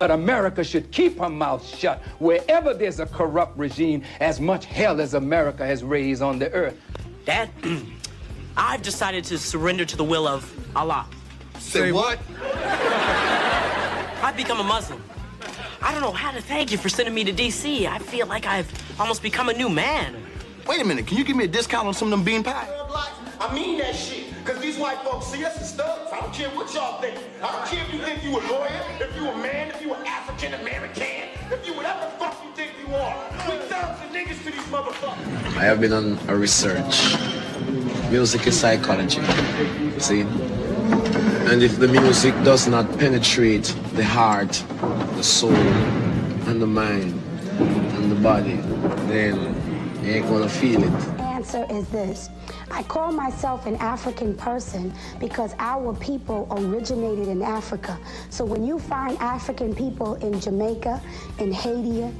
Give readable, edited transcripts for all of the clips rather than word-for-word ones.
But America should keep her mouth shut. Wherever there's a corrupt regime, as much hell as America has raised on the earth. Dad, I've decided to surrender to the will of Allah. Say what? I've become a Muslim. I don't know how to thank you for sending me to D.C. I feel like I've almost become a new man. Wait a minute, can you give me a discount on some of them bean pies? I mean that shit, because these white folks see us as thugs. I don't care what y'all think. I don't care if you think you a lawyer, if you a man, if you an African-American, if you whatever the fuck you think you are. We thugs and niggas to these motherfuckers. I have been on a research. Music is psychology, see? And if the music does not penetrate the heart, the soul, and the mind, and the body, then you ain't gonna feel it. Answer is this. I call myself an African person because our people originated in Africa. So when you find African people in Jamaica, in Haiti,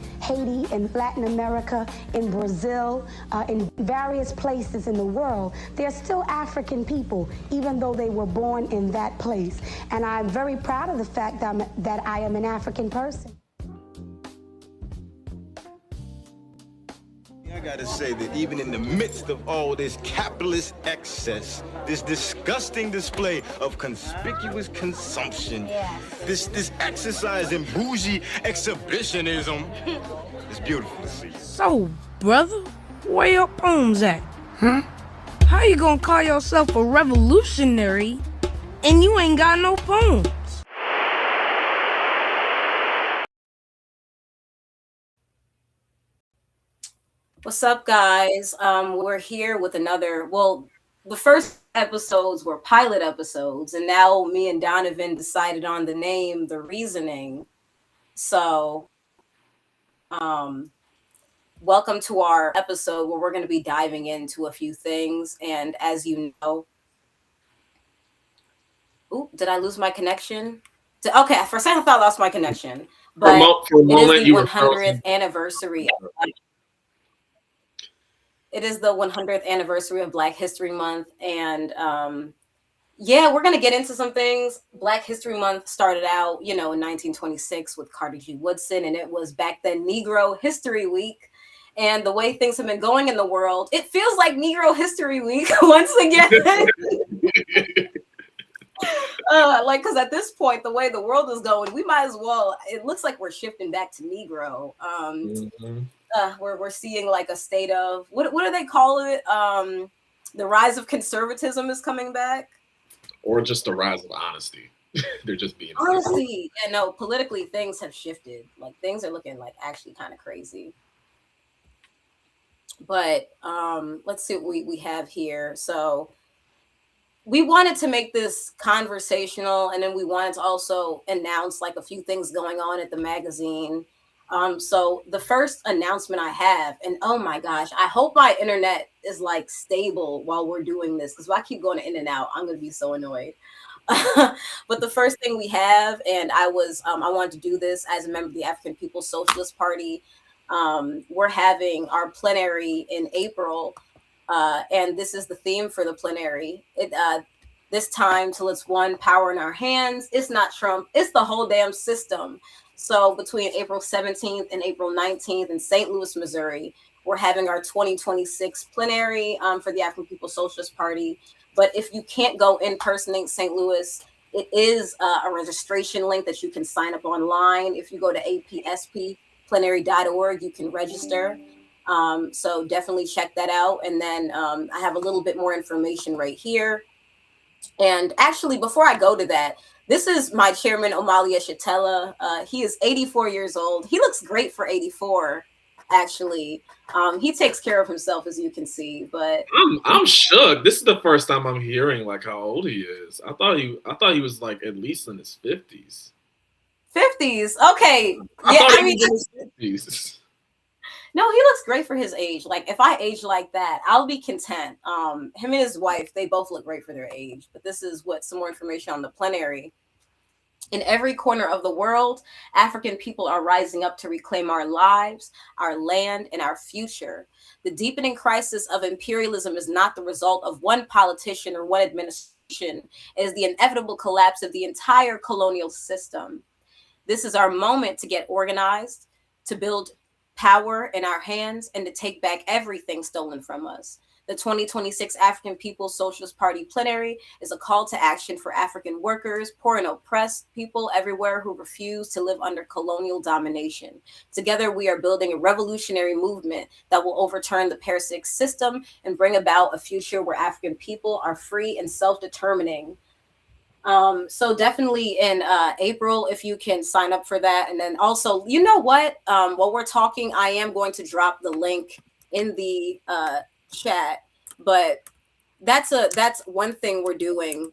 in Latin America, in Brazil, in various places in the world, they're still African people, even though they were born in that place. And I'm very proud of the fact that I am an African person. I gotta say that even in the midst of all this capitalist excess, this disgusting display of conspicuous consumption, this exercise in bougie exhibitionism, it's beautiful to see. So, brother, where your poems at? Huh? How you gonna call yourself a revolutionary and you ain't got no poems? What's up, guys? We're here with another, well, the first episodes were pilot episodes, and now me and Doniven decided on the name, The Reasoning. So, welcome to our episode where we're going to be diving into a few things. And as you know, did I lose my connection? Okay, for a second I thought I lost my connection, but for a moment, it is the 100th anniversary of It is the 100th anniversary of Black History Month. And yeah, we're going to get into some things. Black History Month started out, in 1926 with Carter G. Woodson. And it was back then Negro History Week. And the way things have been going in the world, it feels like Negro History Week once again. Because at this point, the way the world is going, we might as well, it looks like we're shifting back to Negro. We're seeing like a state of what do they call it? The rise of conservatism is coming back, or just the rise of honesty. They're just being honesty. Yeah, no, politically things have shifted. Like things are looking like actually kind of crazy. But let's see what we have here. So we wanted to make this conversational, and then we wanted to also announce like a few things going on at the magazine. So the first announcement I have, and oh my gosh, I hope my internet is like stable while we're doing this, because if I keep going in and out, I'm going to be so annoyed. But the first thing we have, and I wanted to do this as a member of the African People's Socialist Party. We're having our plenary in April, and this is the theme for the plenary. This time till it's one, power in our hands. It's not Trump, it's the whole damn system. So between April 17th and April 19th in St. Louis, Missouri, we're having our 2026 plenary for the African People's Socialist Party. But if you can't go in person in St. Louis, it is a registration link that you can sign up online. If you go to apspplenary.org, you can register. So definitely check that out. And then I have a little bit more information right here. And actually, before I go to that, this is my chairman, Omalia Shatella. He is 84 years old. He looks great for 84, actually. He takes care of himself, as you can see. But I'm shook. This is the first time I'm hearing like how old he is. I thought he was like at least in his 50s. 50s, okay. I mean, in his 50s. No, he looks great for his age. Like, if I age like that, I'll be content. Him and his wife, they both look great for their age. But this is some more information on the plenary. In every corner of the world, African people are rising up to reclaim our lives, our land, and our future. The deepening crisis of imperialism is not the result of one politician or one administration. It is the inevitable collapse of the entire colonial system. This is our moment to get organized, to build power in our hands, and to take back everything stolen from us. The 2026 African People's Socialist Party plenary is a call to action for African workers, poor and oppressed people everywhere who refuse to live under colonial domination. Together, we are building a revolutionary movement that will overturn the parasitic system and bring about a future where African people are free and self-determining. So definitely in April, if you can sign up for that. And then also, you know what? While we're talking, I am going to drop the link in the chat, but that's one thing we're doing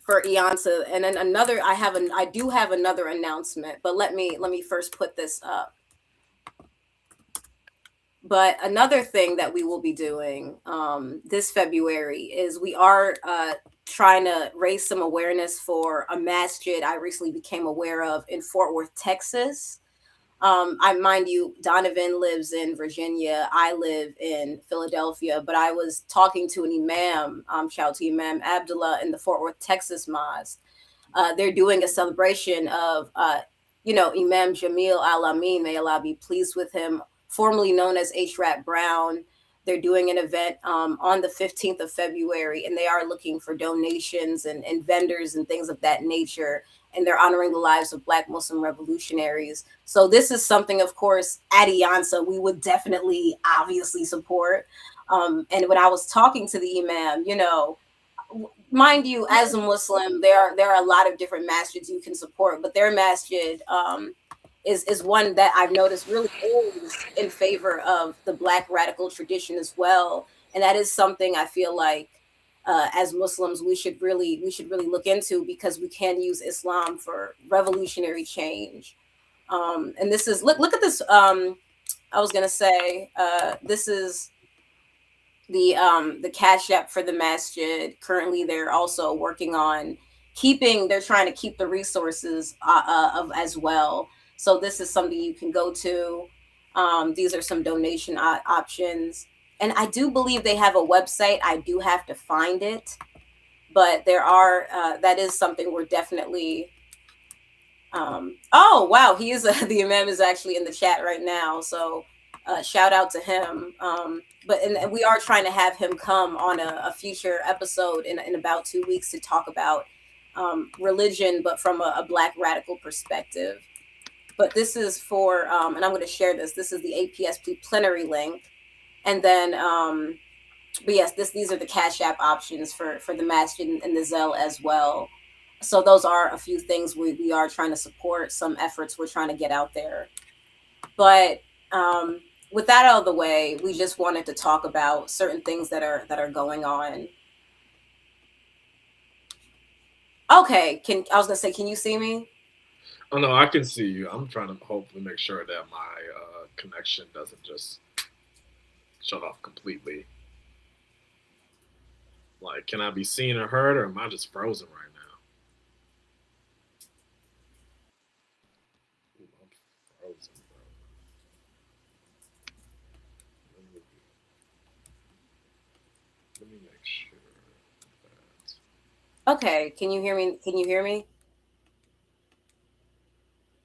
for Iansá. And then another, I do have another announcement, but let me first put this up. But another thing that we will be doing this February is we are trying to raise some awareness for a masjid I recently became aware of in Fort Worth, Texas. I mind you, Doniven lives in Virginia. I live in Philadelphia, but I was talking to an imam, shout out to Imam Abdullah in the Fort Worth, Texas mosque. They're doing a celebration of, Imam Jamil Al-Amin, may Allah be pleased with him, formerly known as H. Rat Brown. They're doing an event on the 15th of February, and they are looking for donations and vendors and things of that nature. And they're honoring the lives of Black Muslim revolutionaries. So this is something, of course, at Iansá, we would definitely, obviously support. And when I was talking to the imam, mind you, as a Muslim, there are a lot of different masjids you can support, but their masjid is one that I've noticed really is in favor of the Black radical tradition as well. And that is something I feel like as Muslims we should really look into, because we can use Islam for revolutionary change. And this is look at this. I was gonna say this is the Cash App for the masjid. Currently, they're also working on they're trying to keep the resources of as well. So this is something you can go to. These are some donation options. And I do believe they have a website. I do have to find it. But there are, that is something we're definitely, oh, wow. He is, the imam is actually in the chat right now. So shout out to him. And we are trying to have him come on a future episode in about 2 weeks to talk about religion, but from a Black radical perspective. But this is for, and I'm going to share this. This is the APSP plenary link. And then, but yes, these are the Cash App options for the masjid and the Zelle as well. So those are a few things we are trying to support, some efforts we're trying to get out there. But with that out of the way, we just wanted to talk about certain things that are going on. Okay, I was gonna say, can you see me? Oh no, I can see you. I'm trying to hopefully make sure that my connection doesn't just shut off completely. Like, can I be seen or heard, or am I just frozen right now? Ooh, I'm frozen, bro. Let me make sure that. Okay, can you hear me? Can you hear me?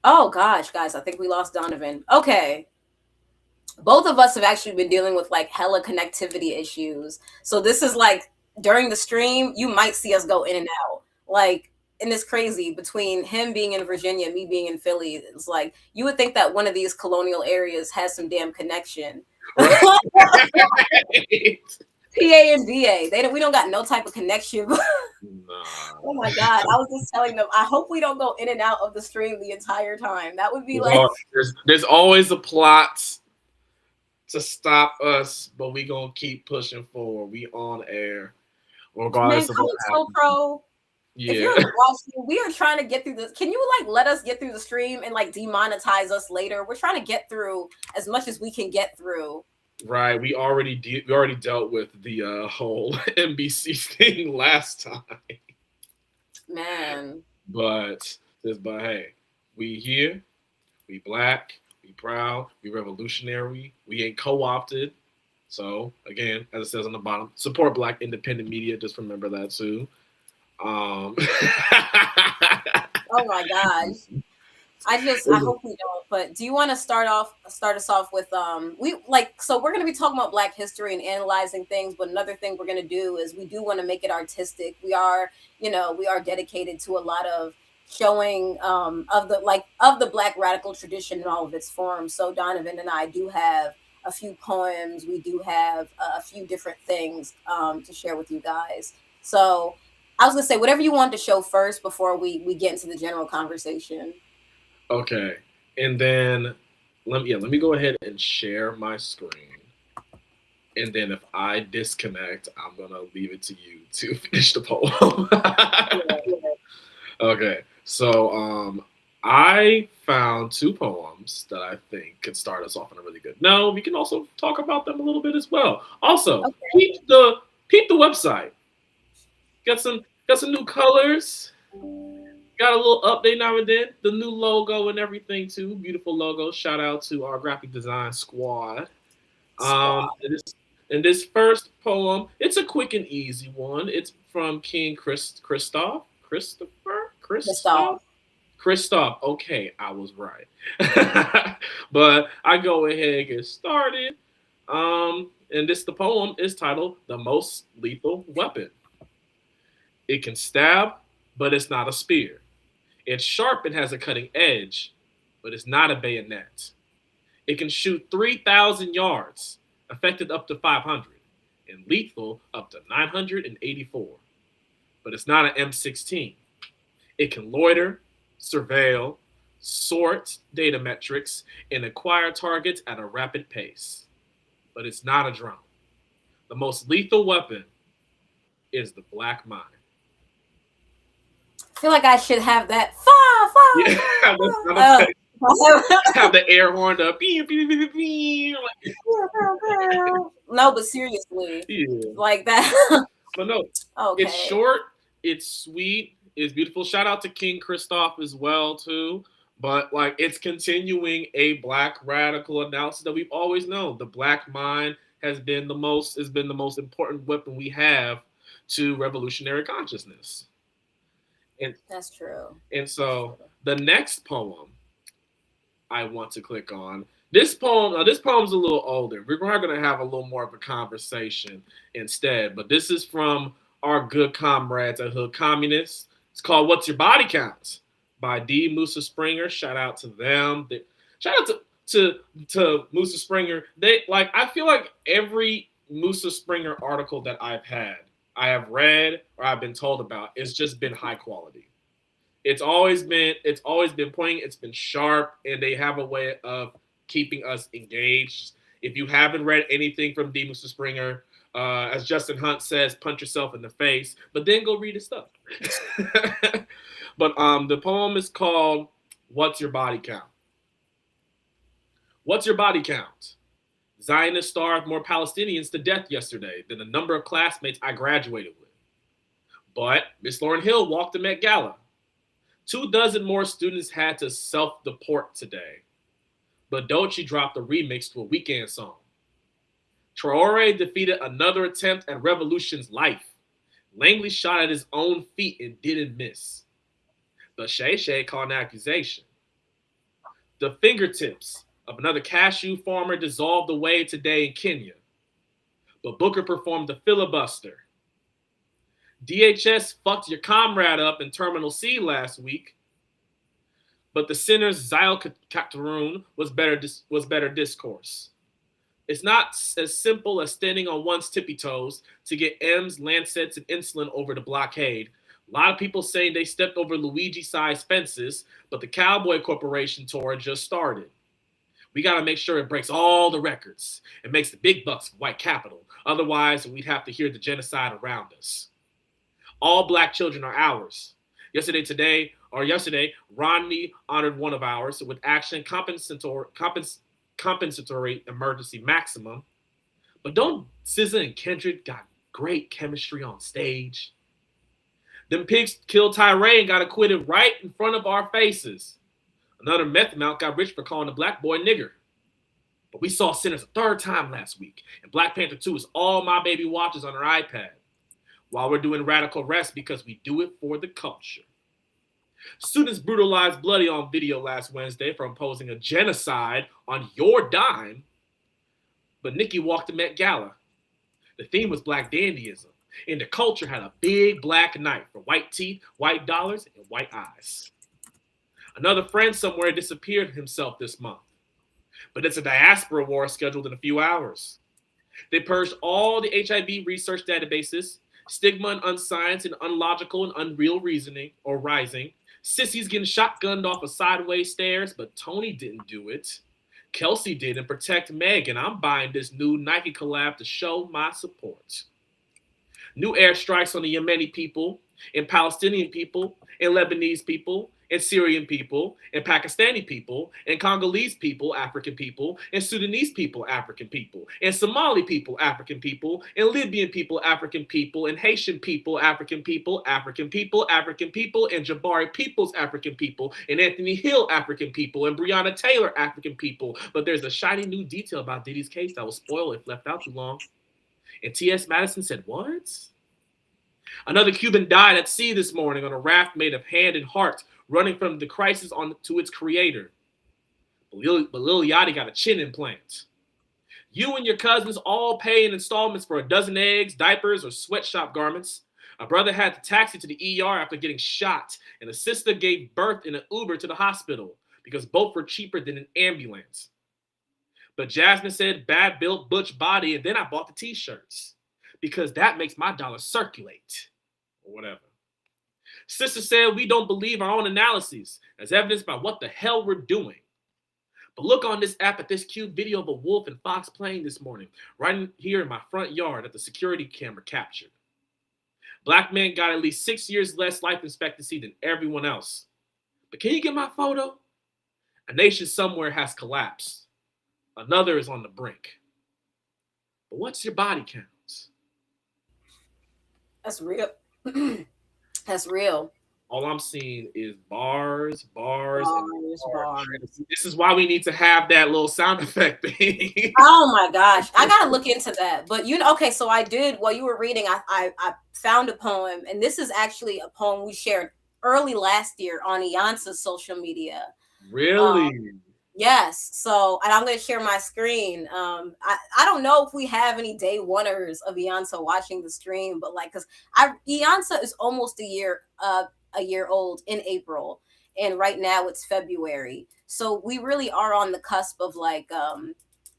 Oh gosh, guys, I think we lost Doniven. Okay. Both of us have actually been dealing with like hella connectivity issues. So this is like during the stream, you might see us go in and out. Like, and it's crazy between him being in Virginia, me being in Philly. It's like you would think that one of these colonial areas has some damn connection. PA and VA, we don't got no type of connection. Oh my God, I was just telling them, I hope we don't go in and out of the stream the entire time. That would be like there's always a plot to stop us, but we gonna keep pushing forward. We on air, regardless of what happens. Pro. Yeah. If you're watching, we are trying to get through this. Can you like let us get through the stream and like demonetize us later? We're trying to get through as much as we can get through. Right. We already dealt with the whole NBC thing last time. Man. But hey, we here, we Black, we proud, we revolutionary, we ain't co-opted. So again, as it says on the bottom, support Black independent media. Just remember that too. Oh my gosh. I hope we don't. But do you want to start us off with so we're going to be talking about Black history and analyzing things, but another thing we're going to do is we do want to make it artistic. We are dedicated to a lot of showing of the Black radical tradition in all of its forms. So Doniven and I do have a few poems. We do have a few different things to share with you guys. So I was gonna say whatever you want to show first before we get into the general conversation. Okay, and then let me go ahead and share my screen, and then if I disconnect, I'm gonna leave it to you to finish the poem. Okay, so I found two poems that I think could start us off on a really good. No, we can also talk about them a little bit as well. Also, peep the website. Got some new colors. Got a little update now and then. The new logo and everything too. Beautiful logo. Shout out to our graphic design squad. And this first poem, it's a quick and easy one. It's from King Christoph. Okay, I was right. But I go ahead and get started. And the poem is titled "The Most Lethal Weapon." It can stab, but it's not a spear. It's sharp and has a cutting edge, but it's not a bayonet. It can shoot 3,000 yards, affected up to 500, and lethal up to 984. But it's not an M16. It can loiter, surveil, sort data metrics, and acquire targets at a rapid pace. But it's not a drone. The most lethal weapon is the black mind. I feel like I should have that. Have the air horn up. No, but seriously, like that. But no, It's short, it's sweet, it's beautiful. Shout out to King Christoph as well too. But it's continuing a Black radical analysis that we've always known. The black mind has been the most important weapon we have to revolutionary consciousness. And that's true. And so the next poem I want to click on. This poem's a little older. We're probably going to have a little more of a conversation instead. But this is from our good comrades at Hood Communists. It's called "What's Your Body Count" by D. Musa Springer. Shout out to them. Shout out to Musa Springer. I feel like every Musa Springer article that I have read or I've been told about, it's just been high quality. It's always been poignant, it's been sharp, and they have a way of keeping us engaged. If you haven't read anything from D. Musa Springer, as Justin Hunt says, punch yourself in the face, but then go read his stuff. But the poem is called "What's Your Body Count?" What's your body count? Zionists starved more Palestinians to death yesterday than the number of classmates I graduated with. But Miss Lauryn Hill walked the Met Gala. 24 more students had to self-deport today. But Doechii dropped a remix to a Weeknd song. Traore defeated another attempt at revolution's life. Langley shot at his own feet and didn't miss. But Shay called an accusation. The fingertips of another cashew farmer dissolved away today in Kenya. But Booker performed the filibuster. DHS fucked your comrade up in Terminal C last week. But the sinner's Zylcatarun was better discourse. It's not as simple as standing on one's tippy toes to get M's, Lancets, and insulin over the blockade. A lot of people saying they stepped over Luigi-sized fences, but the Cowboy Corporation tour just started. We got to make sure it breaks all the records and makes the big bucks for white capital. Otherwise, we'd have to hear the genocide around us. All black children are ours. Yesterday, Rodney honored one of ours with action compensatory emergency maximum. But don't SZA and Kendrick got great chemistry on stage? Them pigs killed Tyree and got acquitted right in front of our faces. Another meth mount got rich for calling a black boy nigger. But we saw Sinners a third time last week, and Black Panther 2 is all my baby watches on her iPad. While we're doing radical rest because we do it for the culture. Students brutalized bloody on video last Wednesday for imposing a genocide on your dime. But Nikki walked the Met Gala. The theme was Black dandyism, and the culture had a big black night for white teeth, white dollars, and white eyes. Another friend somewhere disappeared himself this month. But it's a diaspora war scheduled in a few hours. They purged all the HIV research databases, stigma and unscience and unlogical and unreal reasoning or rising. Sissies getting shotgunned off of sideways stairs, but Tony didn't do it. Kelsey did, and Protect Meg, and I'm buying this new Nike collab to show my support. New airstrikes on the Yemeni people, and Palestinian people, and Lebanese people, and Syrian people, and Pakistani people, and Congolese people, African people, and Sudanese people, African people, and Somali people, African people, and Libyan people, African people, and Haitian people, African people, African people, African people, and Jabari peoples, African people, and Anthony Hill, African people, and Breonna Taylor, African people. But there's a shiny new detail about Diddy's case that will spoil if left out too long. And T.S. Madison said, what? Another Cuban died at sea this morning on a raft made of hand and heart, running from the crisis on to its creator. But Lil Yachty got a chin implant. You and your cousins all pay in installments for a dozen eggs, diapers, or sweatshop garments. A brother had to taxi to the ER after getting shot, and a sister gave birth in an Uber to the hospital because both were cheaper than an ambulance. But Jasmine said, bad built butch body, and then I bought the t-shirts because that makes my dollar circulate, or whatever. Sister said we don't believe our own analyses as evidenced by what the hell we're doing. But look on this app at this cute video of a wolf and fox playing this morning, right here in my front yard that the security camera captured. Black men got at least 6 years less life expectancy than everyone else. But can you get my photo? A nation somewhere has collapsed. Another is on the brink. But what's your body count? That's real. That's real. All I'm seeing is bars. Bars. This is why we need to have that little sound effect thing. Oh my gosh. I gotta look into that. But okay, so I did while you were reading, I found a poem, and this is actually a poem we shared early last year on Iansá's social media. Really? Yes. So, and I'm going to share my screen. I don't know if we have any day oneers of Iansá watching the stream, but because Iansá is almost a year old in April, and right now it's February. So we really are on the cusp of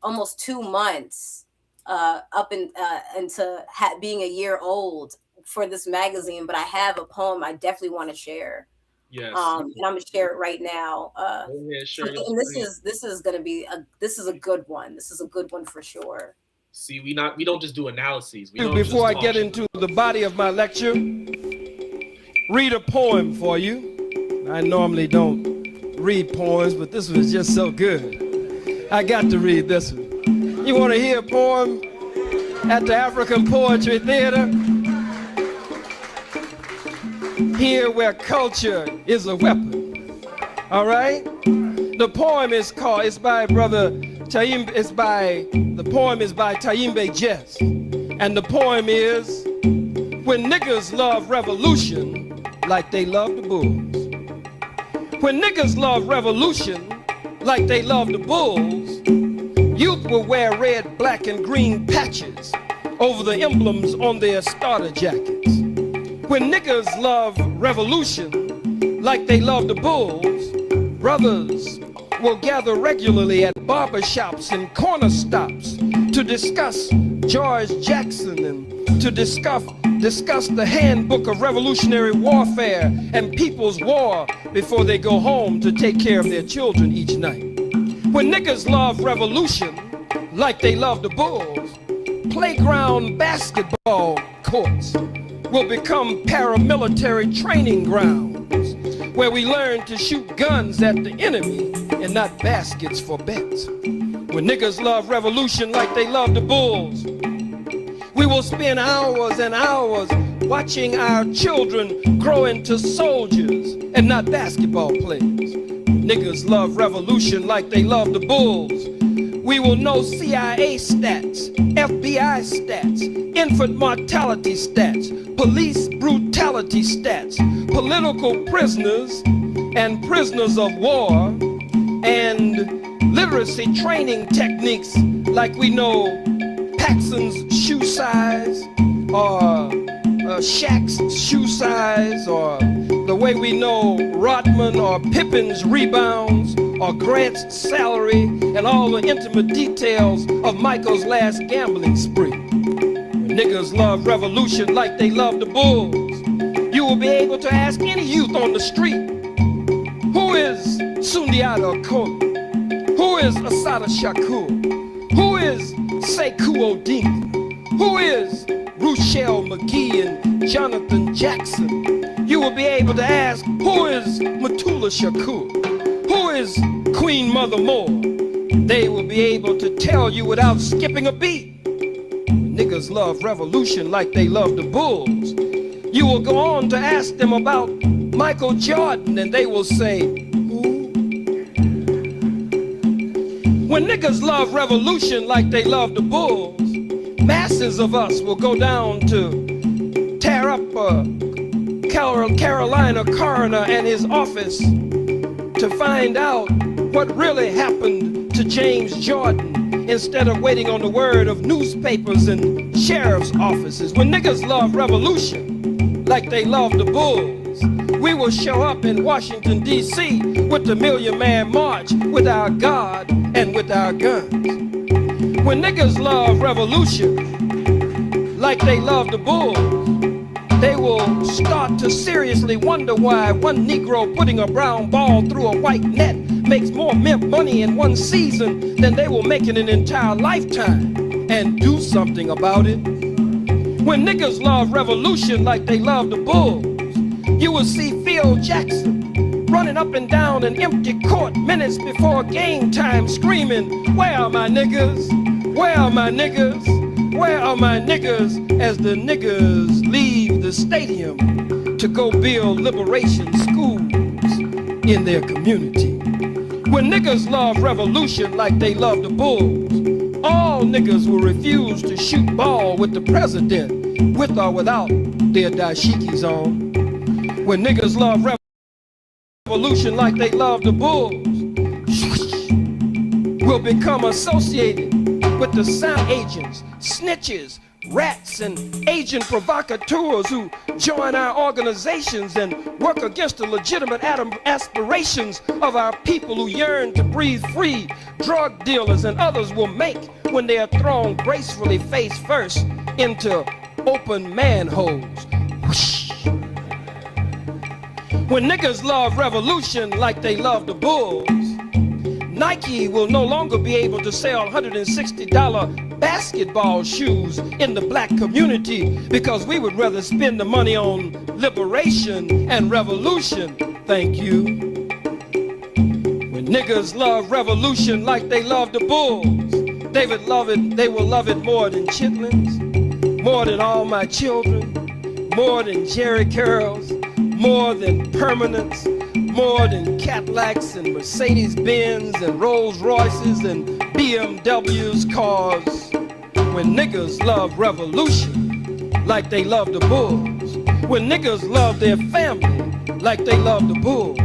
almost 2 months up into being a year old for this magazine. But I have a poem I definitely want to share. Yes. And I'm gonna share it right now. Sure. And this is gonna be a good one. This is a good one for sure. See, we don't just do analyses. Before I get into the body of my lecture, read a poem for you. I normally don't read poems, but this was just so good. I got to read this one. You want to hear a poem at the African Poetry Theater? Here where culture is a weapon. All right? The poem is called, it's by brother Taim, the poem is by Taimbe Jess. And the poem is, when niggas love revolution like they love the bulls. When niggas love revolution like they love the bulls, youth will wear red, black, and green patches over the emblems on their starter jackets. When niggas love revolution like they love the bulls, brothers will gather regularly at barbershops and corner stops to discuss George Jackson and to discuss the handbook of revolutionary warfare and people's war before they go home to take care of their children each night. When niggas love revolution like they love the bulls, playground basketball courts will become paramilitary training grounds where we learn to shoot guns at the enemy and not baskets for bets. When niggas love revolution like they love the bulls, we will spend hours and hours watching our children grow into soldiers and not basketball players. Niggas love revolution like they love the bulls. We will know CIA stats, FBI stats, infant mortality stats, police brutality stats, political prisoners, and prisoners of war and literacy training techniques like we know Paxson's shoe size or Shaq's shoe size, or the way we know Rodman or Pippen's rebounds, or Grant's salary, and all the intimate details of Michael's last gambling spree. When niggas love revolution like they love the Bulls, you will be able to ask any youth on the street, who is Sundiata Acoli? Who is Assata Shakur? Who is Sekou Odinga? Who is Ruchelle McGee and Jonathan Jackson? You will be able to ask, who is Matula Shakur? Who is Queen Mother Moore? They will be able to tell you without skipping a beat. Niggas love revolution like they love the Bulls. You will go on to ask them about Michael Jordan and they will say, who? When niggas love revolution like they love the Bulls, masses of us will go down to tear up Carolina coroner and his office to find out what really happened to James Jordan instead of waiting on the word of newspapers and sheriff's offices. When niggas love revolution like they love the Bulls, we will show up in Washington, D.C. with the Million Man March, with our God and with our guns. When niggas love revolution like they love the Bulls, they will start to seriously wonder why one Negro putting a brown ball through a white net makes more money in one season than they will make in an entire lifetime, and do something about it. When niggas love revolution like they love the Bulls, you will see Phil Jackson running up and down an empty court minutes before game time screaming, where are my niggas? Where are my niggas? Where are my niggas? As the niggas leave the stadium to go build liberation schools in their community. When niggas love revolution like they love the Bulls, all niggas will refuse to shoot ball with the president, with or without their dashikis on. When niggas love revolution like they love the Bulls, will become associated with the sound agents, snitches, rats, and agent provocateurs who join our organizations and work against the legitimate aspirations of our people who yearn to breathe free. Drug dealers and others will make when they are thrown gracefully face first into open manholes. Whoosh. When niggas love revolution like they love the Bulls, Nike will no longer be able to sell $160 basketball shoes in the black community because we would rather spend the money on liberation and revolution. Thank you. When niggas love revolution like they love the Bulls, they will love it more than chitlins, more than all my children, more than Jerry curls, more than permanents, more than Cadillacs and Mercedes-Benz and Rolls-Royces and BMWs cars. When niggas love revolution like they love the Bulls, when niggas love their family like they love the Bulls,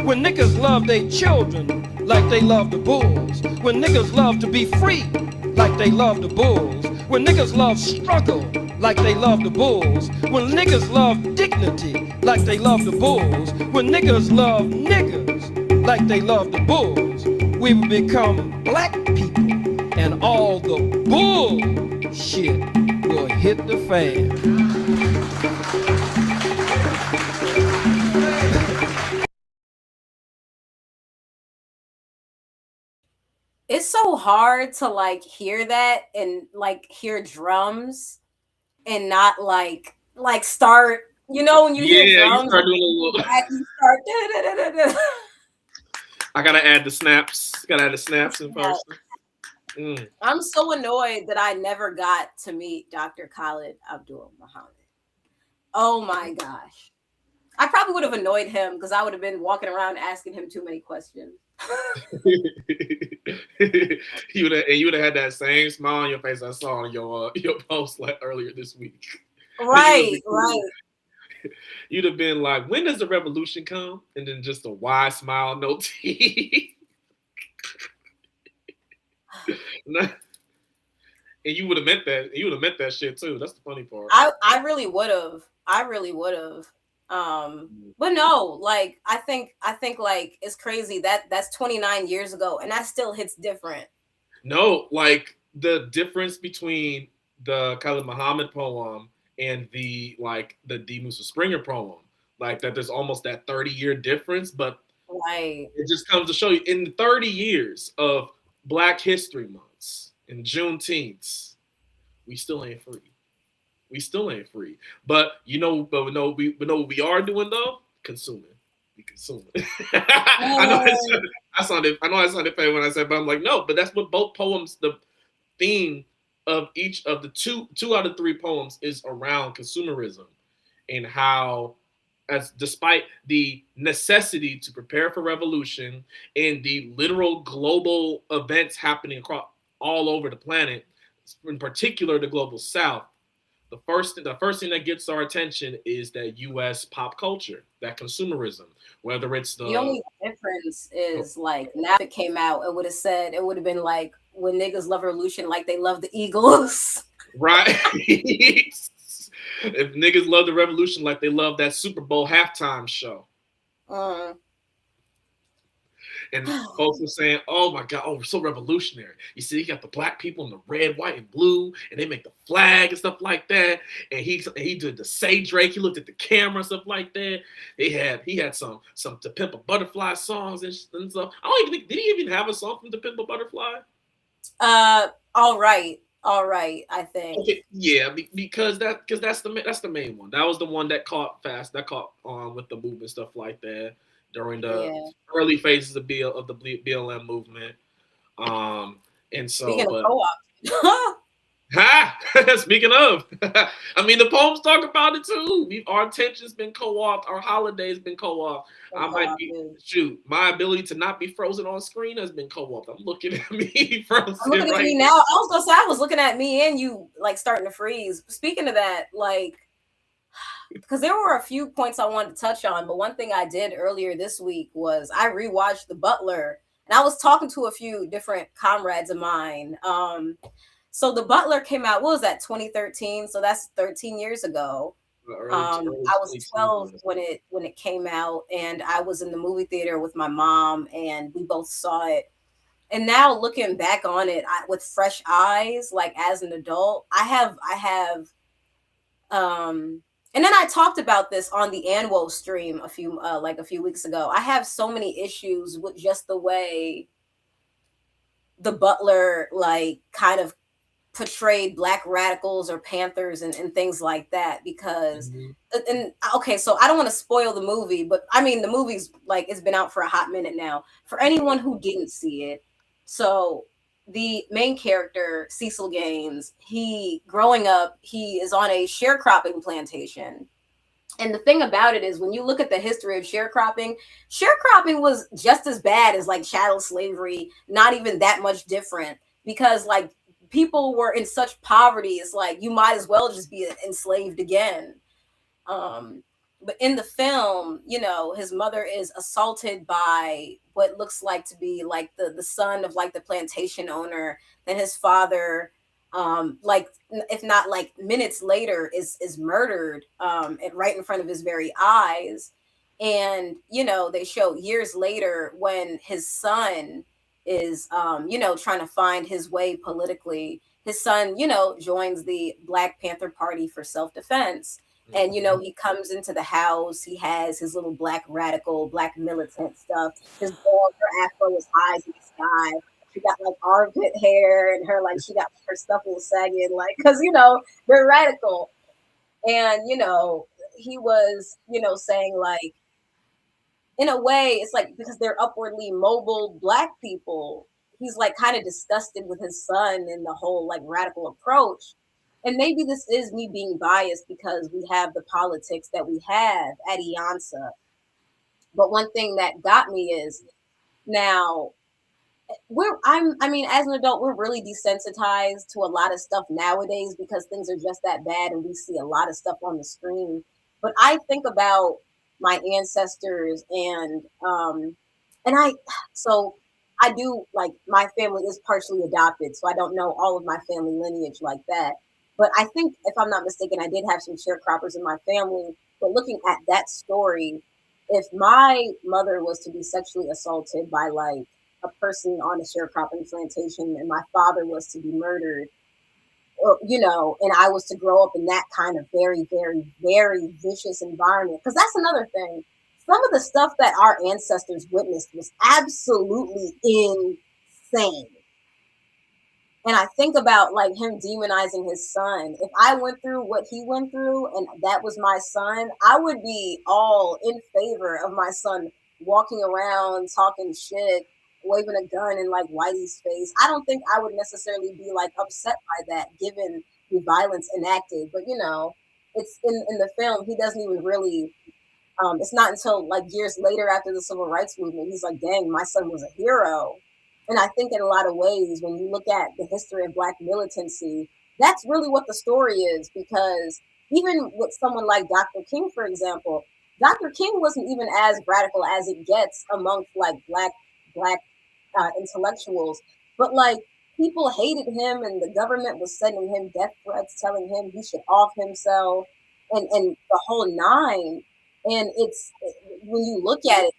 when niggas love their children like they love the Bulls, when niggas love to be free like they love the Bulls, when niggas love struggle like they love the Bulls, when niggas love dignity like they love the Bulls, when niggas love niggas like they love the Bulls, we will become black people and all the bullshit will hit the fan. It's so hard to like hear that and like hear drums and not like start, you know, when you hear drums, you start doing a little. You start. I gotta add the snaps. Gotta add the snaps in person. I'm so annoyed that I never got to meet Dr. Khalid Abdul Muhammad. Oh my gosh. I probably would have annoyed him because I would have been walking around asking him too many questions. you would have had that same smile on your face I saw on your post like earlier this week. Right. you'd have been like, when does the revolution come? And then just a wide smile, no teeth. And you would have meant that. You would have meant that shit too. That's the funny part. I really would have. But no, like I think like it's crazy that that's 29 years ago and that still hits different. No, like the difference between the Khalid Muhammad poem and the D. Musa Springer poem, like that there's almost that 30-year difference, but right. It just comes to show you in the 30 years of Black History Months and Juneteenth, we still ain't free. We still ain't free. But we know what we are doing though? Consuming. We consuming. I know I sounded funny when I said, but I'm like, no, but that's what both poems, the theme of each of the two out of three poems is around consumerism and how, as despite the necessity to prepare for revolution and the literal global events happening across all over the planet, in particular the global South, the first thing that gets our attention is that U.S. pop culture, that consumerism. Whether it's the only difference is like now if it came out, it would have been like when niggas love revolution like they love the Eagles, right? If niggas love the revolution like they love that Super Bowl halftime show. And folks were saying, oh my God, we're so revolutionary. You see, you got the black people in the red, white, and blue, and they make the flag and stuff like that. And he did the Say Drake, he looked at the camera and stuff like that. He had some To Pimp a Butterfly songs and stuff. I don't even think, did he even have a song from To Pimp a Butterfly? All right, I think. Okay, yeah, because that's the main one. That was the one that caught on with the movement, stuff like that. During the early phases of the BLM movement. And so speaking of co-op. Speaking of, I mean the poems talk about it too. Our attention's been co-opted, our holiday's been co-opted. My ability to not be frozen on screen has been co-opted. I'm looking at me frozen. I'm looking at me now. I was looking at me and you like starting to freeze. Speaking of that, like because there were a few points I wanted to touch on, but one thing I did earlier this week was I rewatched The Butler, and I was talking to a few different comrades of mine. So The Butler came out, what was that, 2013? So that's 13 years ago. I was 12 when it came out, and I was in the movie theater with my mom, and we both saw it. And now looking back on it with fresh eyes, like as an adult, I have and then I talked about this on the Anwo stream a few weeks ago. I have so many issues with just the way The Butler like kind of portrayed Black radicals or Panthers and things like that because and okay, so I don't want to spoil the movie, but I mean the movie's like it's been out for a hot minute now. For anyone who didn't see it, so the main character, Cecil Gaines, growing up, he is on a sharecropping plantation. And the thing about it is when you look at the history of sharecropping was just as bad as like chattel slavery, not even that much different because like people were in such poverty. It's like, you might as well just be enslaved again. But in the film, his mother is assaulted by what looks like to be like the son of like the plantation owner. Then his father, like if not like minutes later, is murdered right in front of his very eyes. And they show years later when his son is trying to find his way politically. His son, joins the Black Panther Party for self-defense. And, he comes into the house. He has his little Black radical, Black militant stuff. His dog, her afro is high in the sky. She got like armpit hair and she got her stuff all sagging, like, because, they're radical. And, he was, saying like, in a way, it's like because they're upwardly mobile Black people, he's like kind of disgusted with his son and the whole like radical approach. And maybe this is me being biased because we have the politics that we have at Iansá. But one thing that got me is now as an adult, we're really desensitized to a lot of stuff nowadays because things are just that bad and we see a lot of stuff on the screen. But I think about my ancestors and I do, like, my family is partially adopted, so I don't know all of my family lineage like that. But I think, if I'm not mistaken, I did have some sharecroppers in my family. But looking at that story, if my mother was to be sexually assaulted by like a person on a sharecropping plantation, and my father was to be murdered, or, and I was to grow up in that kind of very, very, very vicious environment, because that's another thing. Some of the stuff that our ancestors witnessed was absolutely insane. And I think about like him demonizing his son. If I went through what he went through and that was my son, I would be all in favor of my son walking around talking shit, waving a gun in like Whitey's face. I don't think I would necessarily be like upset by that given the violence enacted. But it's in the film, he doesn't even really it's not until like years later after the civil rights movement, he's like, dang, my son was a hero. And I think in a lot of ways, when you look at the history of Black militancy, that's really what the story is. Because even with someone like Dr. King, for example, Dr. King wasn't even as radical as it gets amongst like black intellectuals. But like people hated him, and the government was sending him death threats, telling him he should off himself, and the whole nine. And it's when you look at it,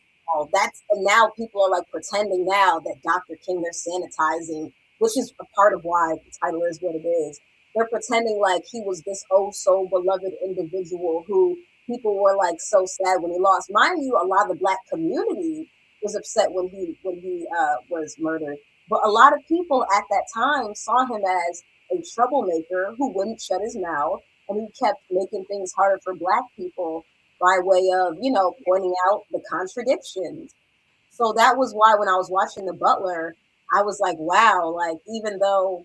and now people are like pretending now that Dr. King, they're sanitizing, which is a part of why the title is what it is. They're pretending like he was this oh so beloved individual who people were like so sad when he lost. Mind you, a lot of the Black community was upset when he was murdered, but a lot of people at that time saw him as a troublemaker who wouldn't shut his mouth, and he kept making things harder for Black people by way of, pointing out the contradictions. So that was why when I was watching The Butler, I was like, wow, like even though,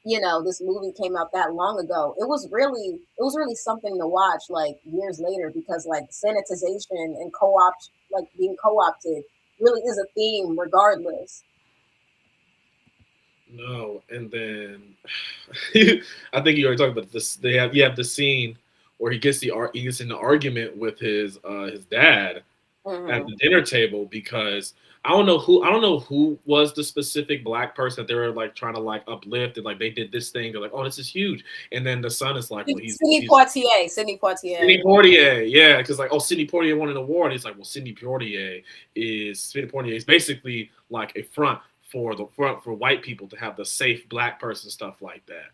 this movie came out that long ago, it was really something to watch like years later, because like sanitization and like being co-opted really is a theme regardless. No, and then I think you already talked about this. You have the scene where he gets in the argument with his dad at the dinner table, because I don't know who was the specific Black person that they were like trying to like uplift, and like they did this thing. They're like, oh, this is huge, and then the son is like, well, Sidney Poitier, yeah, because like, oh, Sidney Poitier won an award. He's like, well, Sidney Poitier is basically like a front for white people to have the safe Black person, stuff like that,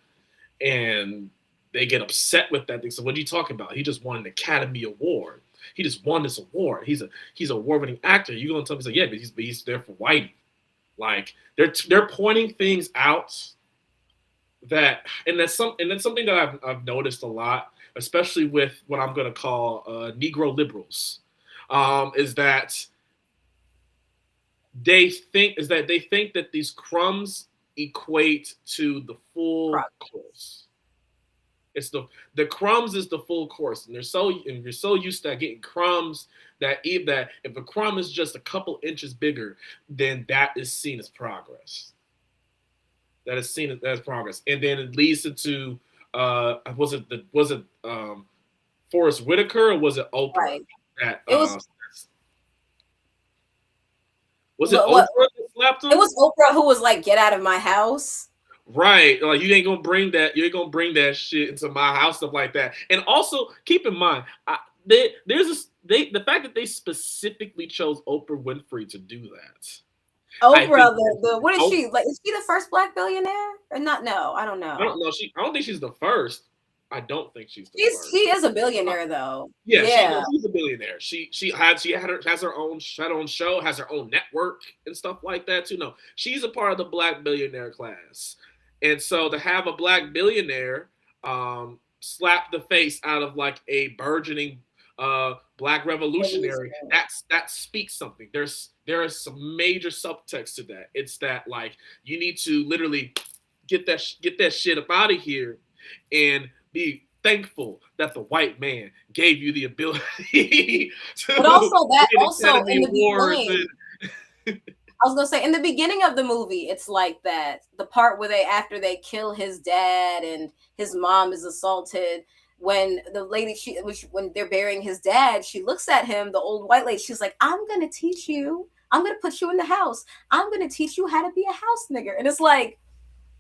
and they get upset with that thing. So what are you talking about? He just won an Academy Award. He just won this award. He's a award-winning actor. You gonna tell me? So yeah, but he's there for Whitey. Like they're pointing things out that, and that's something that I've noticed a lot, especially with what I'm gonna call Negro liberals, is that they think that these crumbs equate to the full course. It's the crumbs is the full course, and you're so used to getting crumbs that if a crumb is just a couple inches bigger, then that is seen as progress. That is seen as progress, and then it leads into was it Forrest Whitaker, or was it Oprah? Right. Was it Oprah that slapped him? It was Oprah who was like, "Get out of my house." Right, like you ain't gonna bring that shit into my house, stuff like that. And also keep in mind, the fact that they specifically chose Oprah Winfrey to do that. Oprah, what is she like? Is she the first Black billionaire or not? No, I don't know. I don't know. I don't think she's the first. I don't think she's the first. She is a billionaire though. Yeah. She's a billionaire. She has her own show, has her own network and stuff like that too. No, she's a part of the Black billionaire class. And so to have a Black billionaire slap the face out of like a burgeoning Black revolutionary, that speaks something. There is some major subtext to that. It's that like you need to literally get that shit up out of here and be thankful that the white man gave you the ability to. But also in the beginning. I was gonna say, in the beginning of the movie, it's like that. The part where after they kill his dad and his mom is assaulted, when the lady, when they're burying his dad, she looks at him, the old white lady, she's like, I'm going to teach you. I'm going to put you in the house. I'm going to teach you how to be a house nigger. And it's like,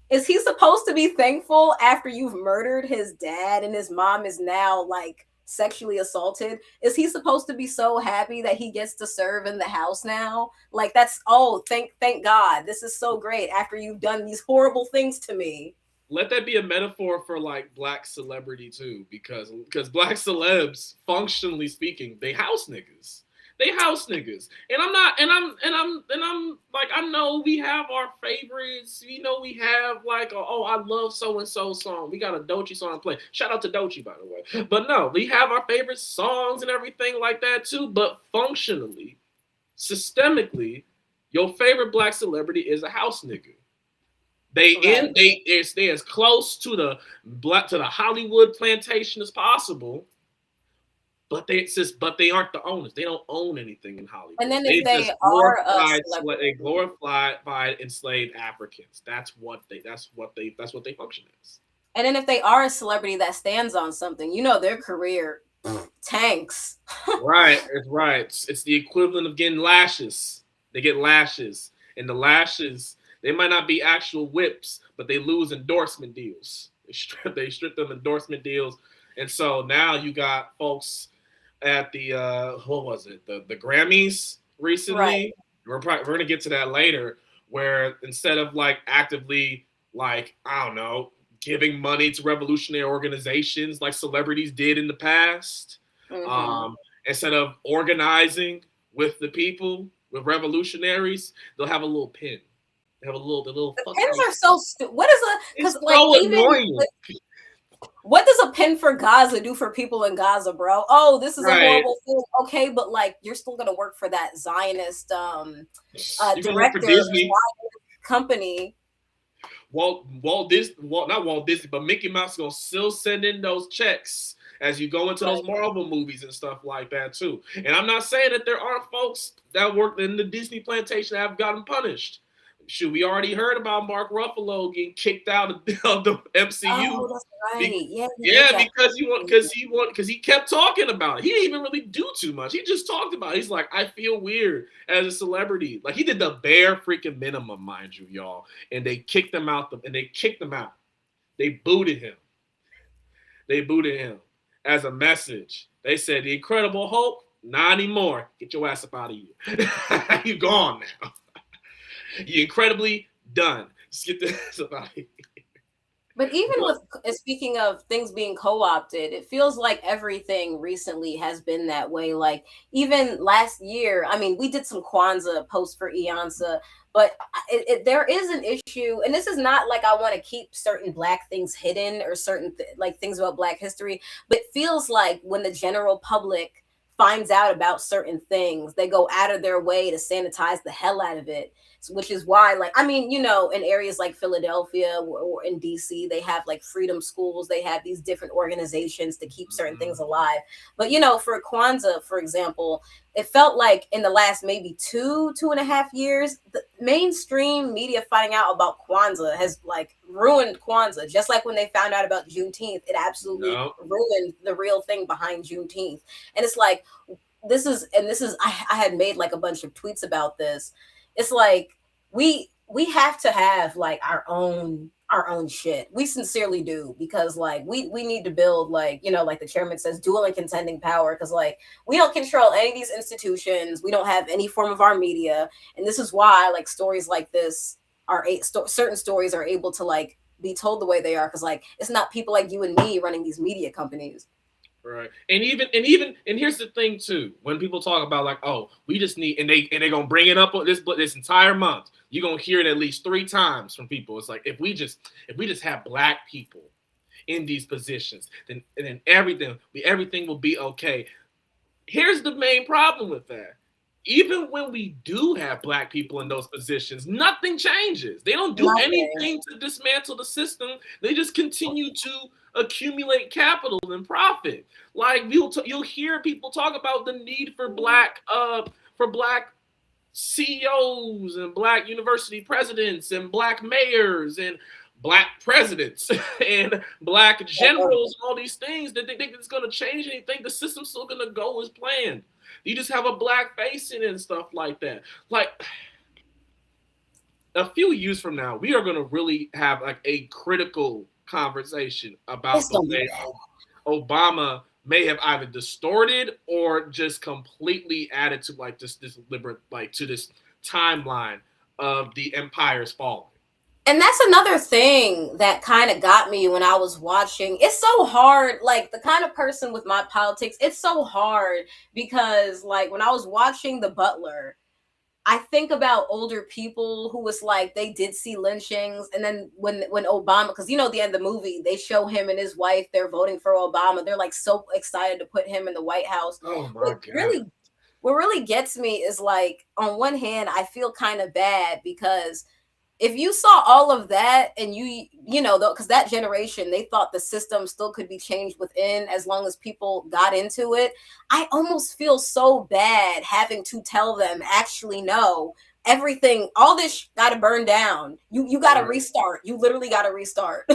is he supposed to be thankful after you've murdered his dad and his mom is now like sexually assaulted? Is he supposed to be so happy that he gets to serve in the house now? Like, that's, oh, thank God. This is so great after you've done these horrible things to me. Let that be a metaphor for like black celebrity too, because black celebs, functionally speaking, they house niggas. They house niggas. And I'm like, I know we have our favorites. You know, we have like, oh, I love so-and-so song. We got a Doechii song to play. Shout out to Doechii, by the way. But no, we have our favorite songs and everything like that too. But functionally, systemically, your favorite black celebrity is a house nigga. They stay as close to the Hollywood plantation as possible. But they aren't the owners. They don't own anything in Hollywood. And then if they are they glorified enslaved Africans. That's what they function as. And then if they are a celebrity that stands on something, you know, their career tanks. Right. It's the equivalent of getting lashes. They get lashes, and the lashes, they might not be actual whips, but they lose endorsement deals. They strip them endorsement deals, and so now you got folks at the what was it, the Grammys recently. Right. We're gonna get to that later, where instead of like actively, like, I don't know, giving money to revolutionary organizations like celebrities did in the past, instead of organizing with the people, with revolutionaries, they'll have a little pin. They have the little pins are so stupid. What is because like so even annoying. What does a pin for Gaza do for people in Gaza, bro? Oh, this is a horrible thing. Okay, but like you're still gonna work for that Zionist director company. Not Walt Disney, but Mickey Mouse is gonna still send in those checks as you go into those Marvel movies and stuff like that too. And I'm not saying that there aren't folks that work in the Disney plantation that have gotten punished. Shoot, we already heard about Mark Ruffalo getting kicked out of the MCU. Oh, that's right. Because he kept talking about it. He didn't even really do too much. He just talked about it. He's like, I feel weird as a celebrity. Like, he did the bare freaking minimum, mind you, y'all. And they kicked him out. They booted him as a message. They said, the Incredible Hulk, not anymore. Get your ass up out of here. You gone now. You're incredibly done. Just get this out of here. But even with, speaking of things being co-opted, it feels like everything recently has been that way. Like even last year, I mean, we did some Kwanzaa posts for Iansá, but there is an issue, and this is not like I want to keep certain Black things hidden or certain like things about Black history, but it feels like when the general public finds out about certain things, they go out of their way to sanitize the hell out of it. Which is why, like, I mean, you know, in areas like Philadelphia or in DC, they have like freedom schools. They have these different organizations to keep certain things alive. But, you know, for Kwanzaa, for example, it felt like in the last maybe 2.5 years, the mainstream media finding out about Kwanzaa has like ruined Kwanzaa. Just like when they found out about Juneteenth, it absolutely ruined the real thing behind Juneteenth. And it's like, I had made like a bunch of tweets about this. It's like we have to have like our own shit. We sincerely do, because like we need to build, like, you know, like the chairman says, dual and contending power, because like we don't control any of these institutions. We don't have any form of our media, and this is why like stories like this are certain stories are able to like be told the way they are, because like it's not people like you and me running these media companies. Right. And here's the thing too, when people talk about like, oh, we just need, and they're gonna bring it up on this entire month, you're gonna hear it at least 3 times from people. It's like, if we just have Black people in these positions, then everything will be okay. Here's the main problem with that. Even when we do have Black people in those positions, nothing changes. They don't do anything to dismantle the system. They just continue to accumulate capital and profit. Like you'll hear people talk about the need for Black CEOs and Black university presidents and Black mayors and black presidents and black generals, all these things that they think it's going to change anything. The system's still going to go as planned. You just have a black face in it and stuff like that. Like a few years from now, we are going to really have like a critical conversation about the way Obama may have either distorted or just completely added to like this deliberate, like to this timeline of the empire's falling. And that's another thing that kind of got me when I was watching. It's so hard, like the kind of person with my politics, it's so hard because like when I was watching The Butler, I think about older people who was like, they did see lynchings. And then when Obama, because you know, at the end of the movie, they show him and his wife, they're voting for Obama. They're like so excited to put him in the White House. Oh my God. What really gets me is like, on one hand, I feel kind of bad because if you saw all of that and you know, because that generation, they thought the system still could be changed within as long as people got into it. I almost feel so bad having to tell them, actually, no, everything, all this got to burn down. You got to restart. You literally got to restart.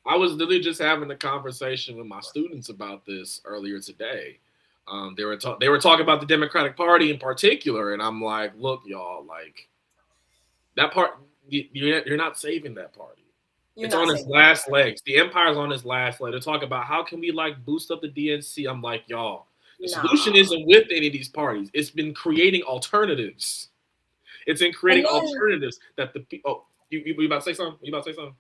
I was literally just having a conversation with my students about this earlier today. They were talking about the Democratic Party in particular, and I'm like, look, y'all, like that part. You're not saving that party. It's on its last legs. The empire's on its last leg. They're talking about how can we like boost up the DNC. I'm like, y'all, the solution isn't with any of these parties. It's been creating alternatives. It's in creating alternatives that the people. You about to say something? You about to say something?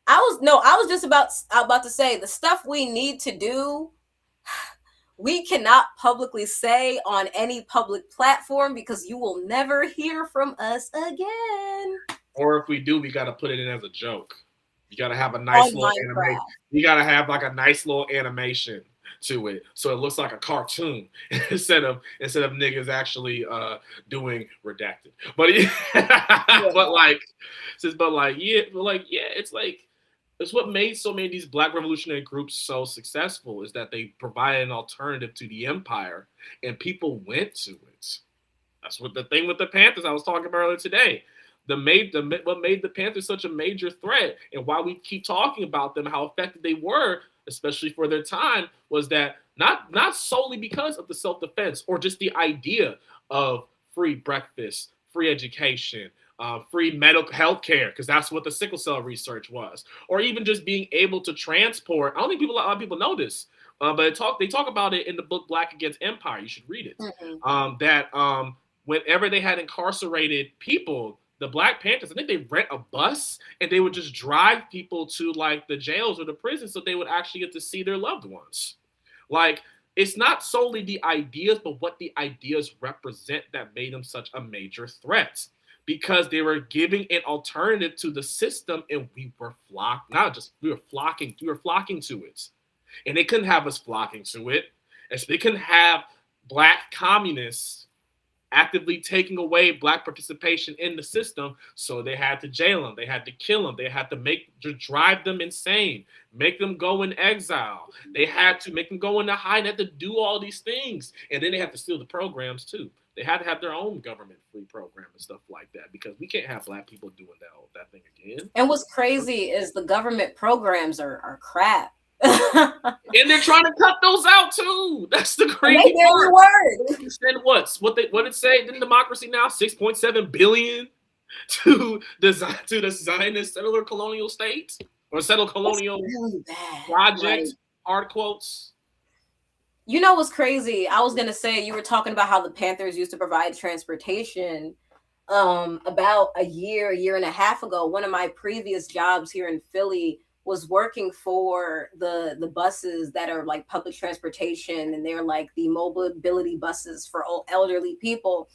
I was just about to say the stuff we need to do. We cannot publicly say on any public platform because you will never hear from us again. Or if we do, we got to put it in as a joke. You got to have a nice little animation. You got to have like a nice little animation to it, so it looks like a cartoon instead of niggas actually doing redacted. But it's what made so many of these black revolutionary groups so successful is that they provided an alternative to the empire, and people went to it. That's what the thing with the Panthers I was talking about earlier today. What made the Panthers such a major threat and why we keep talking about them, how effective they were, especially for their time, was that not solely because of the self-defense or just the idea of free breakfast, free education, free medical health care, because that's what the sickle cell research was, or even just being able to transport. I don't think a lot of people know this, but they talk about it in the book Black Against Empire. You should read it. Mm-hmm. Whenever they had incarcerated people, the Black Panthers, I think they rent a bus and they would just drive people to like the jails or the prisons so they would actually get to see their loved ones. Like, it's not solely the ideas, but what the ideas represent that made them such a major threat, because they were giving an alternative to the system, and we were flocking to it. And they couldn't have us flocking to it. And so they couldn't have Black communists actively taking away Black participation in the system, so they had to jail them, they had to kill them, they had to drive them insane, make them go in exile, they had to make them go into hiding, they had to do all these things, and then they had to steal the programs too. They had to have their own government-free program and stuff like that, because we can't have Black people doing that thing again. And what's crazy is the government programs are crap. And they're trying to cut those out too. That's the crazy part. What did it say? Didn't Democracy Now! 6.7 billion to the Zionist settler colonial state or settle colonial really project? Hard quotes. You know what's crazy? I was gonna say, you were talking about how the Panthers used to provide transportation. About a year and a half ago, one of my previous jobs here in Philly was working for the buses that are like public transportation, and they're like the mobility buses for elderly people.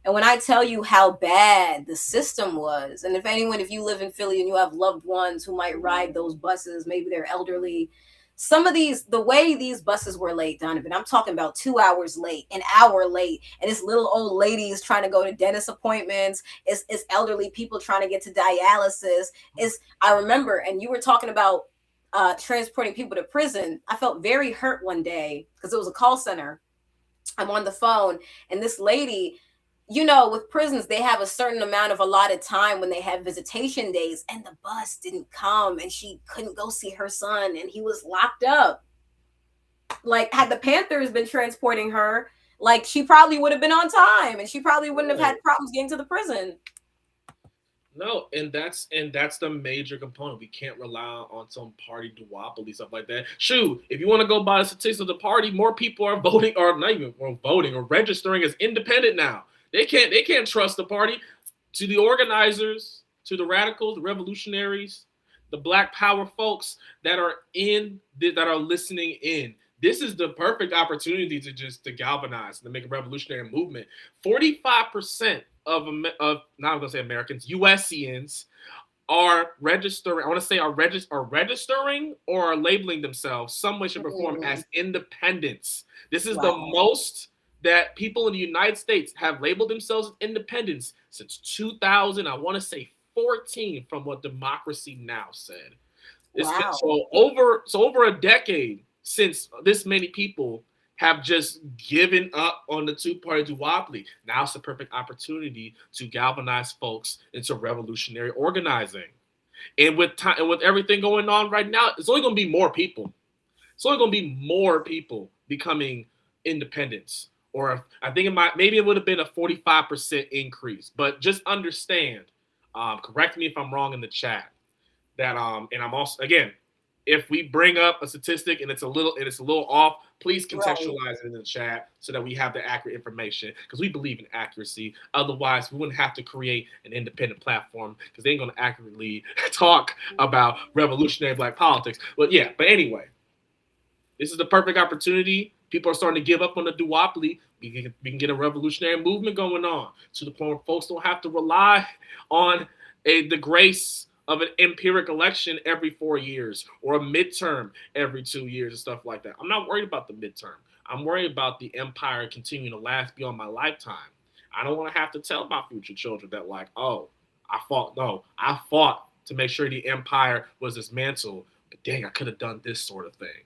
And when I tell you how bad the system was, and if you live in Philly and you have loved ones who might ride those buses, maybe they're elderly, the way these buses were late, Doniven, I'm talking about 2 hours late, an hour late, and it's little old ladies trying to go to dentist appointments. It's elderly people trying to get to dialysis. I remember, and you were talking about transporting people to prison. I felt very hurt one day because it was a call center. I'm on the phone, and this lady, you know, with prisons, they have a certain amount of allotted time when they have visitation days, and the bus didn't come, and she couldn't go see her son, and he was locked up. Like, had the Panthers been transporting her, like, she probably would have been on time, and she probably wouldn't have had problems getting to the prison. No, and that's the major component. We can't rely on some party duopoly, stuff like that. Shoot, if you want to go by the statistics of the party, more people are voting, or not even voting, or registering as independent now. They can't trust the party. To the organizers, to the radicals, the revolutionaries, the Black Power folks that are listening in. This is the perfect opportunity to galvanize, to make a revolutionary movement. 45% of not I'm gonna say Americans, USians are registering. I want to say are registering or are labeling themselves some way, shape, or form as independents. This is the most that people in the United States have labeled themselves as independents since 2000. I want to say 14, from what Democracy Now! Said. So over a decade since this many people have just given up on the two-party duopoly. Now it's the perfect opportunity to galvanize folks into revolutionary organizing. And with time and with everything going on right now, it's only going to be more people. It's only going to be more people becoming independents. Or I think maybe it would have been a 45% increase. But just understand, correct me if I'm wrong in the chat, that and I'm also, again, if we bring up a statistic and it's a little off, please contextualize it in the chat so that we have the accurate information, because we believe in accuracy. Otherwise, we wouldn't have to create an independent platform, because they ain't going to accurately talk about revolutionary Black politics. But anyway, this is the perfect opportunity. People are starting to give up on the duopoly. We can get a revolutionary movement going on to the point where folks don't have to rely on the grace of an empiric election every 4 years, or a midterm every 2 years, and stuff like that. I'm not worried about the midterm. I'm worried about the empire continuing to last beyond my lifetime. I don't want to have to tell my future children that, like, oh, I fought to make sure the empire was dismantled, but dang, I could have done this sort of thing.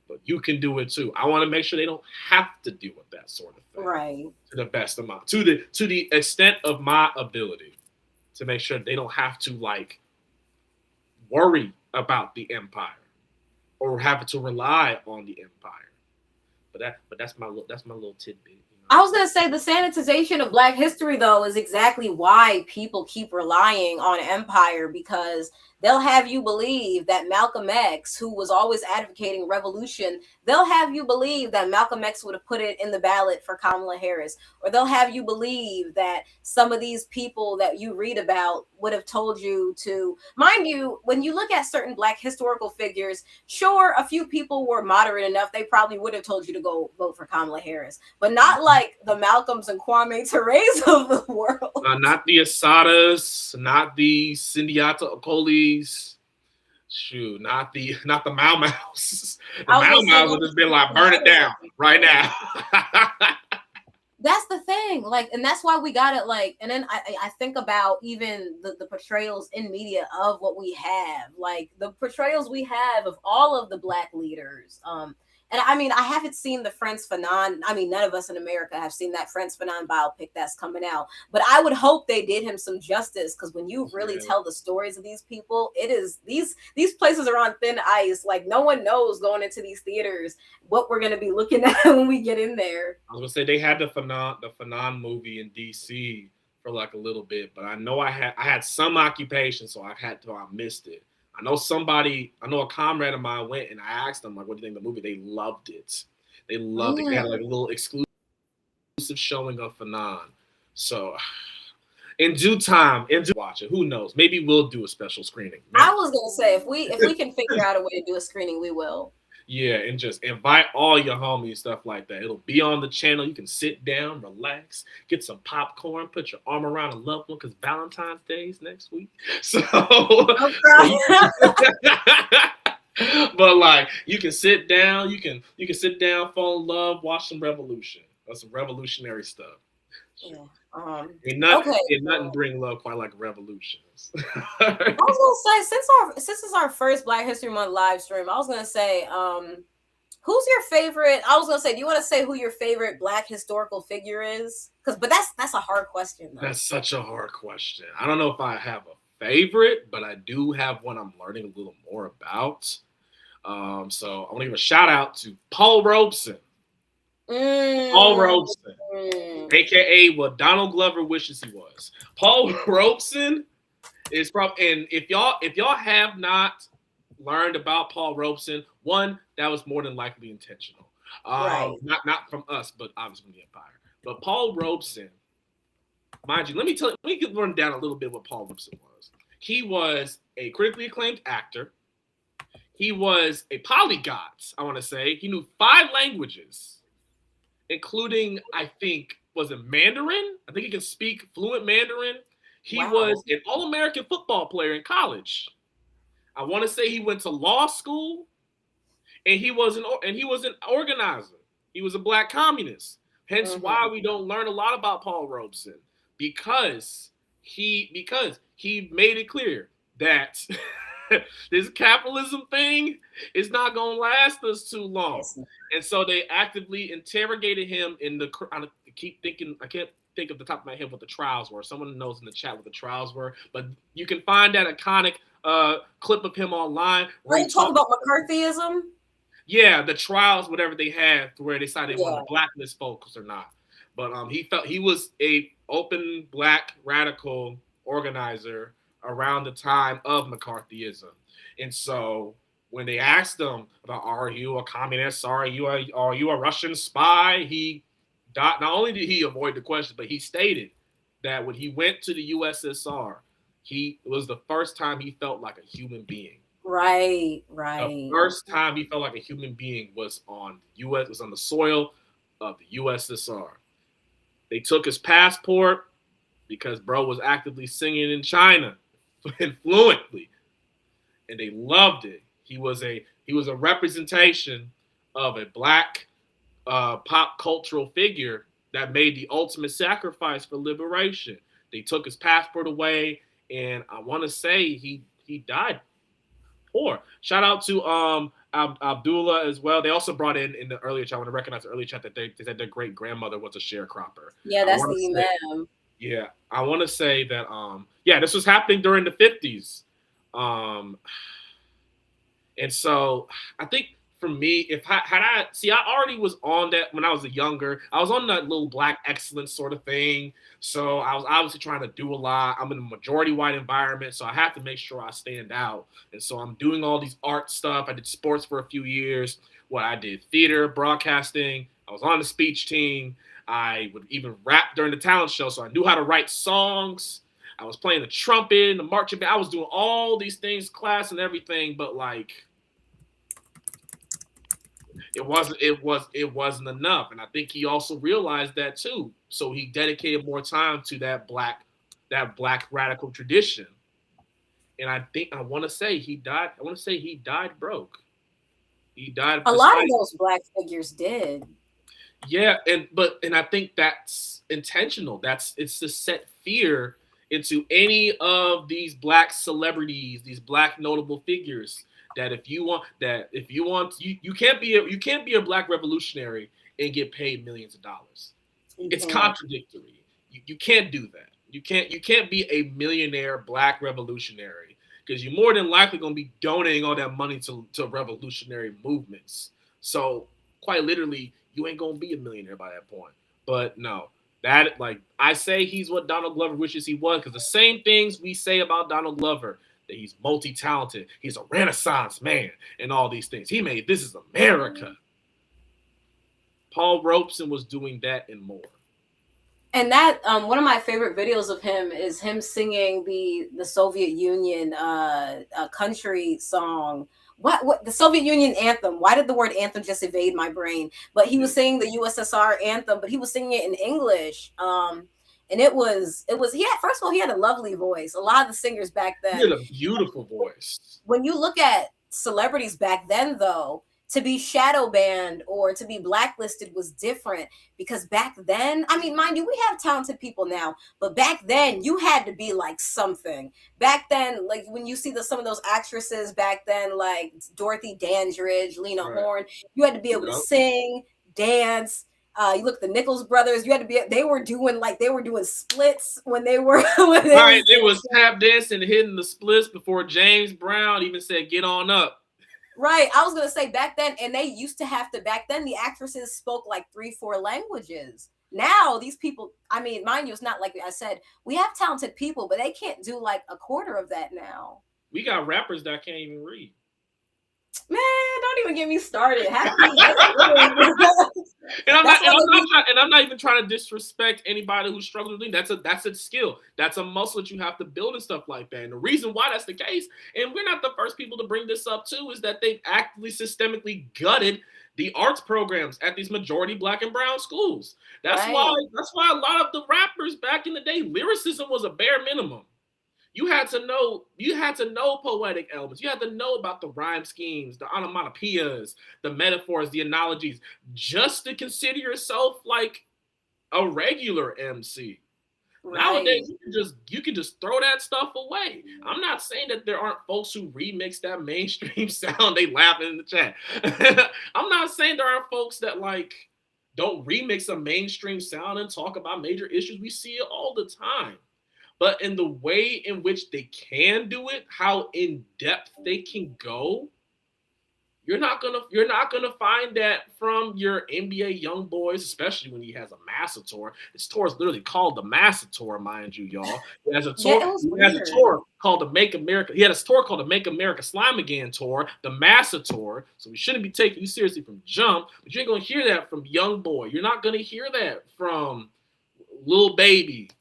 But you can do it too. I want to make sure they don't have to deal with that sort of thing. Right. To the best of to the extent of my ability, to make sure they don't have to, like, worry about the empire or have to rely on the empire. But that's my little tidbit. I was gonna say the sanitization of Black history, though, is exactly why people keep relying on empire, because they'll have you believe that Malcolm X, who was always advocating revolution, they'll have you believe that Malcolm X would have put it in the ballot for Kamala Harris, or they'll have you believe that some of these people that you read about would have told you to. Mind you, when you look at certain Black historical figures, sure, a few people were moderate enough, they probably would have told you to go vote for Kamala Harris, but not like the Malcolms and Kwame Therese of the world. Not the Asadas, not the Sundiata Okolis. Shoot, not the Mau Maus. The Mau Maus would have been like, burn it down right now. That's the thing, like, and that's why we got it, like, and then I think about even the portrayals in media of what we have, like the portrayals we have of all of the Black leaders. And I mean, I haven't seen the Frantz Fanon. I mean, none of us in America have seen that Frantz Fanon biopic that's coming out. But I would hope they did him some justice, because when you really tell the stories of these people, it is these places are on thin ice. Like, no one knows going into these theaters what we're going to be looking at when we get in there. I was gonna say they had the Fanon movie in DC for like a little bit, but I know I had some occupation, so I missed it. I know a comrade of mine went, and I asked them, like, what do you think of the movie? They loved it. They loved it. They had like a little exclusive showing of Fanon. So in due time, watch it. Who knows? Maybe we'll do a special screening. Maybe. I was gonna say, if we can figure out a way to do a screening, we will. Yeah, and just invite all your homies, stuff like that. It'll be on the channel. You can sit down, relax, get some popcorn, put your arm around a loved one, because Valentine's Day is next week. So, but like, you can sit down, you can sit down, fall in love, watch some revolution. That's some revolutionary stuff. Yeah. Ain't nothing bring love quite like revolutions. I was gonna say, since it's our first Black History Month live stream, I was gonna say, Who's your favorite? I was gonna say, do you want to say who your favorite Black historical figure is? But that's a hard question, though. That's such a hard question. I don't know if I have a favorite, but I do have one I'm learning a little more about. So I want to give a shout out to Paul Robeson. Paul Robeson, aka what Donald Glover wishes he was. Paul Robeson is probably, and if y'all have not learned about Paul Robeson, one, that was more than likely intentional. Right. Not from us, but obviously from the Empire. But Paul Robeson, mind you, let me run down a little bit what Paul Robeson was. He was a critically acclaimed actor. He was a polyglot, I want to say. He knew 5 languages, including, I think, was it Mandarin? I think he can speak fluent Mandarin. He was an All-American football player in college. I want to say he went to law school, and he was an organizer. He was a Black communist. Hence why we don't learn a lot about Paul Robeson, because he made it clear that this capitalism thing is not going to last us too long. And so they actively interrogated him in the, I can't think of the top of my head what the trials were. Someone knows in the chat what the trials were, but you can find that iconic clip of him online. Were you talking about McCarthyism? Yeah, the trials, whatever they had, where they decided they wanted to blacklist folks or not. But he was a open Black radical organizer around the time of McCarthyism. And so when they asked him about, are you a communist? Are you a Russian spy? He not only did he avoid the question, but he stated that when he went to the USSR, it was the first time he felt like a human being. Right. The first time he felt like a human being was on the soil of the USSR. They took his passport because bro was actively singing in China fluently, and they loved it. He was a representation of a Black pop cultural figure that made the ultimate sacrifice for liberation. They took his passport away, and I want to say he died poor. Shout out to Abdullah as well. They also brought in the earlier chat. I want to recognize the earlier chat that they said their great grandmother was a sharecropper. Yeah, that's the imam. Yeah, I want to say that this was happening during the 50s. And so I think for me, I already was on that when I was younger. I was on that little Black excellence sort of thing. So I was obviously trying to do a lot. I'm in a majority white environment, so I have to make sure I stand out. And so I'm doing all these art stuff. I did sports for a few years. I did theater, broadcasting. I was on the speech team. I would even rap during the talent show, so I knew how to write songs. I was playing the trumpet, the marching band. I was doing all these things, class and everything, but like it wasn't enough. And I think he also realized that too. So he dedicated more time to that black radical tradition. And I want to say he died broke. He died. A lot of those Black figures did. Yeah, and I think that's intentional. It's to set fear into any of these Black celebrities, these Black notable figures. That you can't be a Black revolutionary and get paid millions of dollars. It's contradictory. You can't do that. You can't be a millionaire Black revolutionary, because you're more than likely going to be donating all that money to revolutionary movements. So quite literally, you ain't going to be a millionaire by that point. But no, I say he's what Donald Glover wishes he was, because the same things we say about Donald Glover, that he's multi-talented, he's a Renaissance man, and all these things. He made This Is America. Paul Robeson was doing that and more. And that one of my favorite videos of him is him singing the Soviet Union country song. What the Soviet Union anthem? Why did the word anthem just evade my brain? But he was singing the USSR anthem, but he was singing it in English. And it was first of all, he had a lovely voice. A lot of the singers back then, he had a beautiful voice. When you look at celebrities back then, though, to be shadow banned or to be blacklisted was different, because back then, I mean, mind you, we have talented people now, but back then you had to be like something. Back then, like when you see some of those actresses back then, like Dorothy Dandridge, Lena Horne, you had to be able to sing, dance. You look at the Nichols brothers. You had to be. They were doing splits when they were. It was tap dancing, hitting the splits before James Brown even said, "Get on up." Right. I was gonna say back then, and they used to have to. Back then, the actresses spoke like 3-4 languages. Now these people, I mean, mind you, it's not like I said. We have talented people, but they can't do like a quarter of that now. We got rappers that can't even read. Man, don't even get me started. And I'm not even trying to disrespect anybody who struggles with it. That's a skill. That's a muscle that you have to build and stuff like that. And the reason why that's the case, and we're not the first people to bring this up too, is that they've actively systemically gutted the arts programs at these majority black and brown schools. That's why a lot of the rappers back in the day, lyricism was a bare minimum. You had to know poetic elements. You had to know about the rhyme schemes, the onomatopoeias, the metaphors, the analogies, just to consider yourself like a regular MC. Right. Nowadays, you can just throw that stuff away. I'm not saying that there aren't folks who remix that mainstream sound. They laughing in the chat. I'm not saying there aren't folks that like don't remix a mainstream sound and talk about major issues. We see it all the time. But in the way in which they can do it, how in depth they can go, you're not gonna find that from your NBA young boys, especially when he has a Massa tour. His tour is literally called the Massa tour, mind you, y'all. He has a tour. He has a tour called the Make America. He had a tour called the Make America Slime Again tour, the Massa tour. So we shouldn't be taking you seriously from jump. But you ain't gonna hear that from Young Boy. You're not gonna hear that from Lil Baby.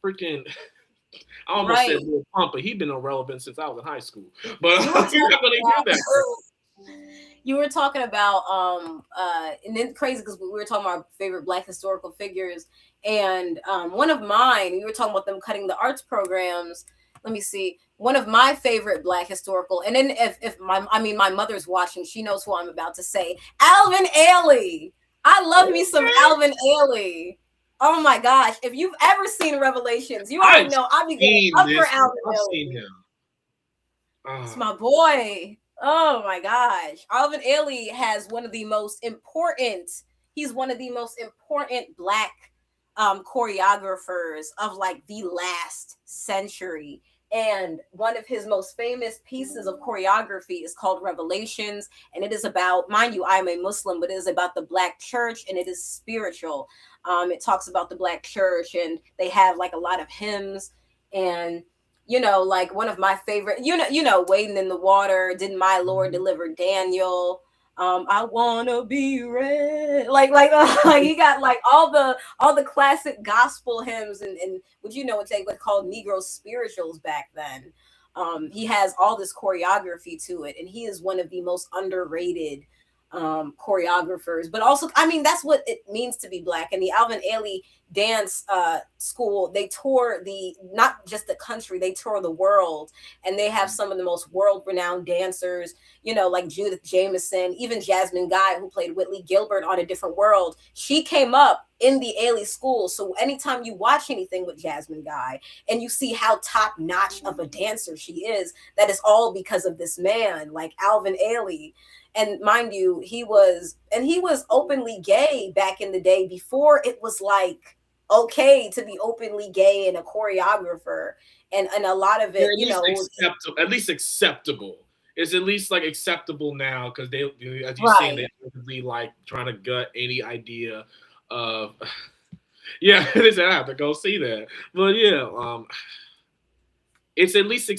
Freaking, I almost said Lil Pump, but he's been irrelevant since I was in high school. But you're not gonna hear that. You were talking about and then crazy because we were talking about our favorite black historical figures, and one of mine, we were talking about them cutting the arts programs. Let me see. One of my favorite black historical, and then if my mother's watching, she knows who I'm about to say. Alvin Ailey. I love me some Alvin Ailey. Oh my gosh! If you've ever seen Revelations, you already know I'll be going up for Alvin Ailey. It's my boy. Oh my gosh. Alvin Ailey has one of the most important, he's one of the most important black choreographers of like the last century. And one of his most famous pieces of choreography is called Revelations. And it is about, mind you, I'm a Muslim, but it is about the black church, and it is spiritual. It talks about the black church, and they have like a lot of hymns, and you know, like one of my favorite, you know, Wading in the Water, Didn't My Lord Deliver Daniel? I wanna be red. Like he got like all the classic gospel hymns, and would you know what they would call Negro spirituals back then. He has all this choreography to it, and he is one of the most underrated choreographers. But also, I mean, that's what it means to be black. And the Alvin Ailey dance school, they tour not just the country, they tour the world, and they have some of the most world-renowned dancers, you know, like Judith Jameson, even Jasmine Guy, who played Whitley Gilbert on A Different World. She came up in the Ailey school. So anytime you watch anything with Jasmine Guy and you see how top-notch of a dancer she is, that is all because of this man, like Alvin Ailey. And mind you, he was openly gay back in the day, before it was like okay to be openly gay and a choreographer, and a lot of it, you know, at least acceptable. It's at least like acceptable now, because they, as you say, they're really like trying to gut any idea of they said I have to go see that. But yeah, it's at least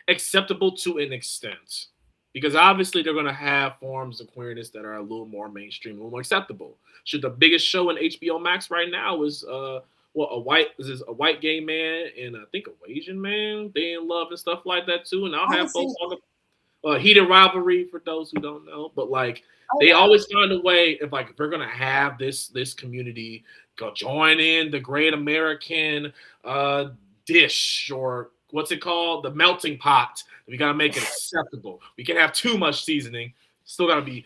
acceptable to an extent. Because obviously they're going to have forms of queerness that are a little more mainstream, a little more acceptable. Should the biggest show in HBO Max right now is a white gay man and I think a Asian man, they in love and stuff like that too. And I'll have folks talk about heated rivalry for those who don't know. But like they always find a way, if we're going to have this community go join in the Great American dish, or what's it called? The melting pot. We got to make it acceptable. We can't have too much seasoning. Still gotta be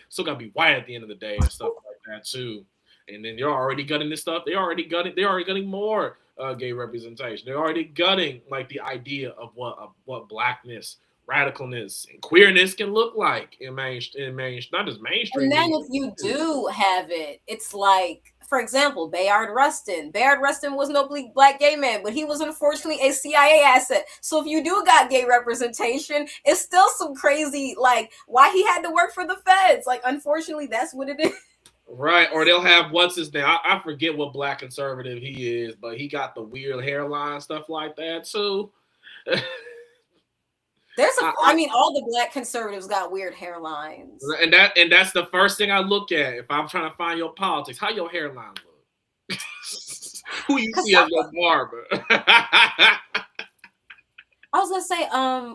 white at the end of the day and stuff like that too. And then they're already gutting this stuff. They're already gutting more gay representation. They're already gutting like the idea of what blackness, radicalness, and queerness can look like in mainstream, not just mainstream. And then if you do have it, it's like, for example, Bayard Rustin. Bayard Rustin was no black gay man, but he was unfortunately a CIA asset. So if you do got gay representation, it's still some crazy, like, why he had to work for the feds. Like, unfortunately, that's what it is. Right, or they'll have what's his name? I forget what black conservative he is, but he got the weird hairline, stuff like that too. I mean, all the black conservatives got weird hairlines. And that's the first thing I look at if I'm trying to find your politics. How your hairline look? Who you see as your barber? I was gonna say,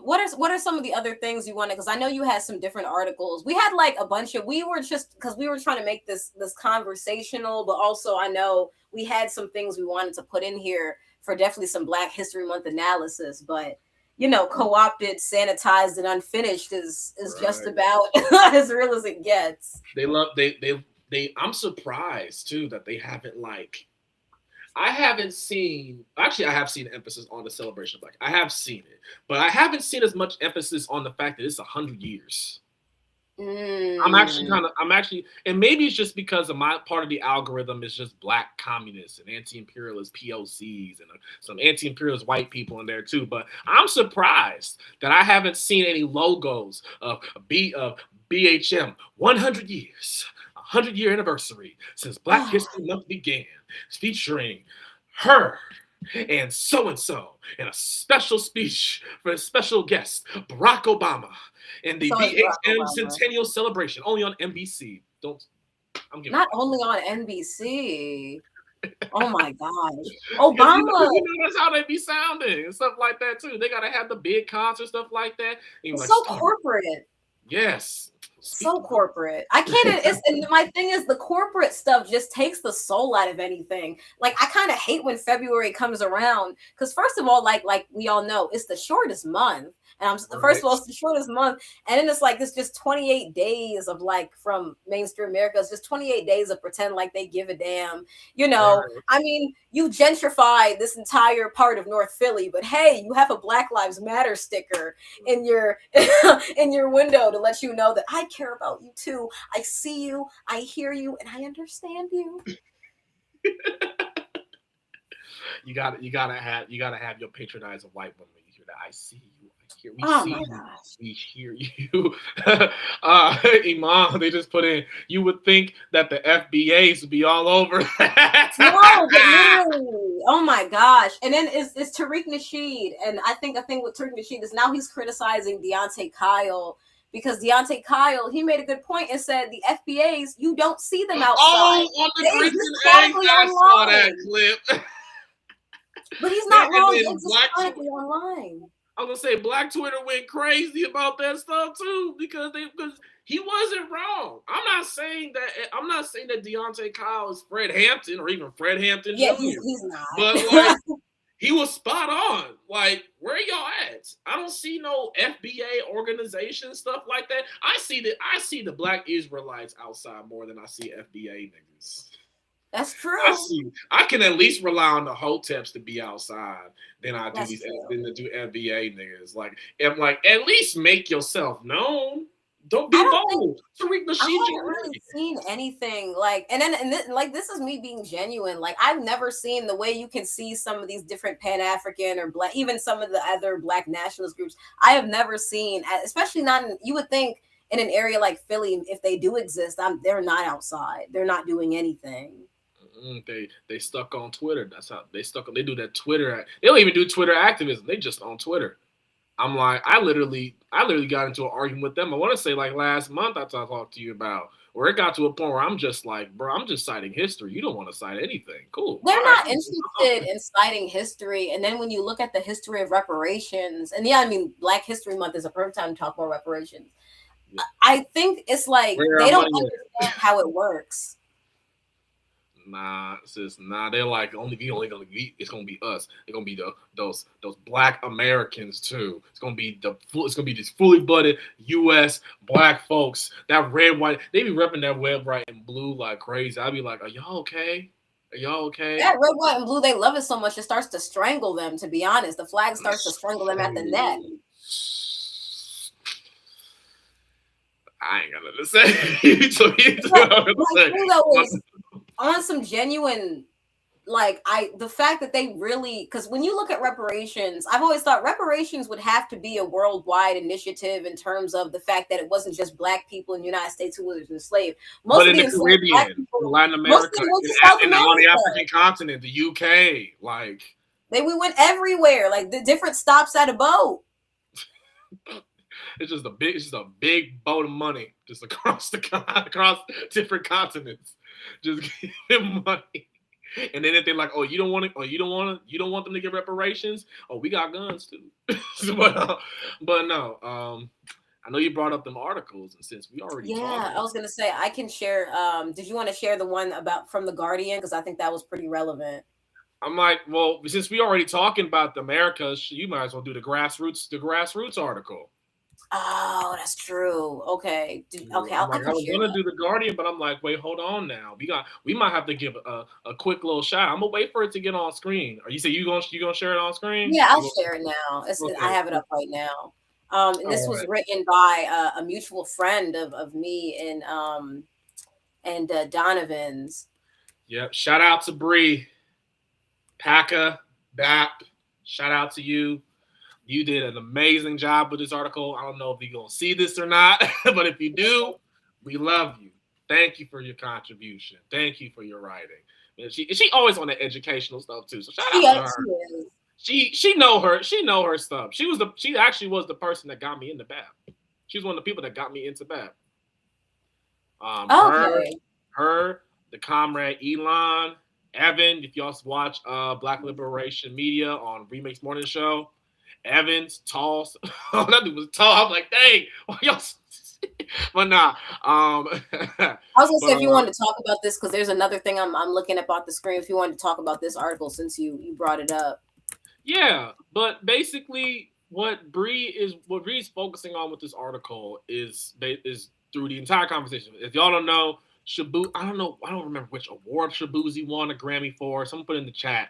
what are some of the other things you wanted? Because I know you had some different articles. We had like a bunch of. We were trying to make this conversational, but also I know we had some things we wanted to put in here for definitely some Black History Month analysis. But you know, co-opted, sanitized, and unfinished is just about as real as it gets. I'm surprised too that they haven't like. I haven't seen. Actually, I have seen emphasis on the celebration of Black. I have seen it, but I haven't seen as much emphasis on the fact that it's 100 years. I'm actually, and maybe it's just because of my part of the algorithm is just Black communists and anti-imperialist POCs and some anti-imperialist white people in there too. But I'm surprised that I haven't seen any logos of BHM 100 years. 100-year anniversary since Black History Month began, featuring her and so in a special speech for a special guest, Barack Obama, in the BHM Centennial Celebration, only on NBC. Not only on NBC. Oh my gosh, Obama! That's how they be sounding and stuff like that too. They gotta have the big concert stuff like that. It's so corporate. Yes. So corporate. I can't. And my thing is, the corporate stuff just takes the soul out of anything. Like, I kind of hate when February comes around because, first of all, like we all know, it's the shortest month. And first of all, it's the shortest month, and then it's just 28 days of like from mainstream America. It's just 28 days of pretend like they give a damn. You know, I mean, you gentrified this entire part of North Philly, but hey, you have a Black Lives Matter sticker in your in your window to let you know that I care about you too. I see you, I hear you, and I understand you. You gotta have your patronizing white woman. You hear that? I see you. We hear you. Imam, they just put in, you would think that the FBAs would be all over that. No, but literally. Oh my gosh. And then it's Tariq Nasheed. And I think what Tariq Nasheed is now, he's criticizing Deontay Kyle because Deontay Kyle, he made a good point and said the FBAs, you don't see them outside. Oh, on the grits and eggs, I saw that clip. But he's not wrong. It's chronically online. I was gonna say Black Twitter went crazy about that stuff too because he wasn't wrong. I'm not saying that Deontay Kyle is Fred Hampton or even Fred Hampton Jr. He's not. But like he was spot on. Like, where y'all at? I don't see no FBA organization stuff like that. I see the Black Israelites outside more than I see FBA niggas. That's true. I can at least rely on the hoteps to be outside than I do do FBA niggas. Like, at least make yourself known. Don't be bold. I haven't really seen anything like, this is me being genuine. Like, I've never seen the way you can see some of these different Pan-African or Black, even some of the other Black nationalist groups. I have never seen, especially not in, you would think in an area like Philly, if they do exist, they're not outside. They're not doing anything. They stuck on Twitter. That's how they stuck on. They do that Twitter. They don't even do Twitter activism. They just on Twitter. I'm like, I literally got into an argument with them. I want to say like last month I talked to you about, where it got to a point where I'm just like, bro, I'm just citing history. You don't want to cite anything. Cool. They're not interested in citing history. And then when you look at the history of reparations, and yeah, I mean, Black History Month is a perfect time to talk about reparations. Yeah. I think it's like they don't understand how it works. Nah, sis, nah. They're like only gonna be. It's gonna be us. It's gonna be those Black Americans too. It's gonna be these fully blooded U.S. Black folks. That red, white. They be repping that red, white, and blue like crazy. I'd be like, are y'all okay? Are y'all okay? That red, white, and blue, they love it so much it starts to strangle them. To be honest, the flag starts to strangle them at the neck. I ain't got nothing to say. On some genuine, the fact that they really, because when you look at reparations, I've always thought reparations would have to be a worldwide initiative in terms of the fact that it wasn't just Black people in the United States who were enslaved. But in the Caribbean, Latin America, on the African continent, the UK, we went everywhere, like the different stops at a boat. It's just a big boat of money just across different continents. Just give them money. And then if they're like, oh, you don't want them to get reparations? Oh, we got guns too. but no, I know you brought up them articles, and since we already I was gonna say I can share. Did you want to share the one from the Guardian? Because I think that was pretty relevant. I'm like, well, since we already talking about the Americas, you might as well do the grassroots article. Oh, that's true. Okay. I was gonna do the Guardian, but I'm like, wait, hold on now. We might have to give a quick little shot. I'm gonna wait for it to get on screen. Or you say you gonna share it on screen? Yeah, I'll share it now. Okay. I have it up right now. And this was written by a mutual friend of me and Donovan's. Yep. Shout out to Bree, Paka, Bap. Shout out to you. You did an amazing job with this article. I don't know if you're going to see this or not, but if you do, we love you. Thank you for your contribution. Thank you for your writing. And she always on the educational stuff too. So shout out to her. She know her stuff. She actually was the person that got me into BAP. She was one of the people that got me into BAP. Her, the comrade Elon, Evan. If y'all watch Black Liberation Media on Remix Morning Show. Evans, tall. That dude was tall. I'm like, dang, y'all. But nah. I was gonna say if you wanted to talk about this, because there's another thing I'm looking about the screen. If you wanted to talk about this article, since you brought it up. Yeah, but basically, what Bree's focusing on with this article is through the entire conversation. If y'all don't know, I don't remember which award Shabuzi won a Grammy for. Someone put it in the chat.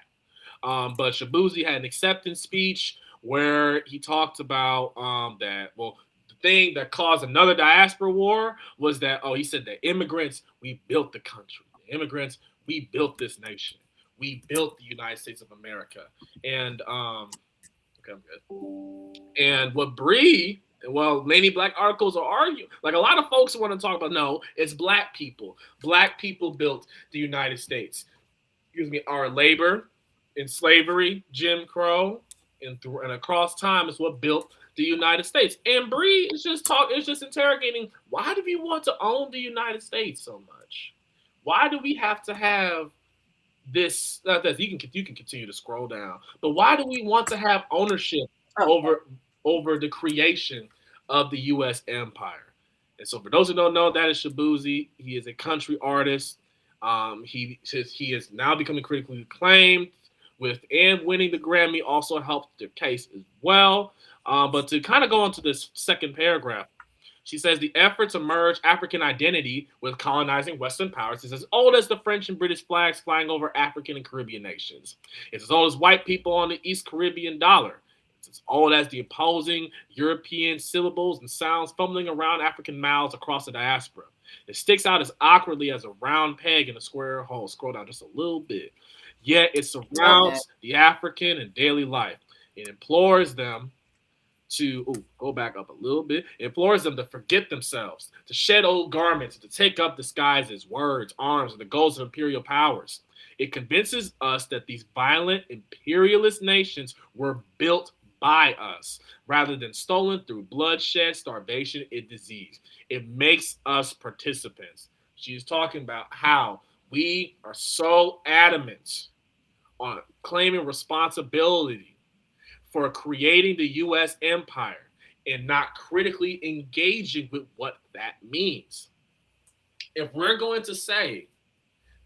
But Shabuzi had an acceptance speech where he talked about the thing that caused another diaspora war was that, he said that immigrants, we built the country. The immigrants, we built this nation. We built the United States of America. And, okay, I'm good. And what many Black articles are arguing, like a lot of folks want to talk about, no, it's Black people. Black people built the United States. Our labor in slavery, Jim Crow, and across time is what built the United States. And Bree is just interrogating, why do we want to own the United States so much? Why do we have to have this? You can continue to scroll down, but why do we want to have ownership over the creation of the U.S. empire? And so, for those who don't know, that is Shabuzi. He is a country artist. He is now becoming critically acclaimed. Winning the Grammy also helped the case as well. But to kind of go into this second paragraph, she says the effort to merge African identity with colonizing Western powers is as old as the French and British flags flying over African and Caribbean nations. It's as old as white people on the East Caribbean dollar. It's as old as the opposing European syllables and sounds fumbling around African mouths across the diaspora. It sticks out as awkwardly as a round peg in a square hole. Scroll down just a little bit. Yet it surrounds the African in daily life. It implores them to go back up a little bit. It implores them to forget themselves, to shed old garments, to take up disguises, words, arms, and the goals of imperial powers. It convinces us that these violent imperialist nations were built by us, rather than stolen through bloodshed, starvation, and disease. It makes us participants. She's talking about how we are so adamant on claiming responsibility for creating the U.S. empire and not critically engaging with what that means. If we're going to say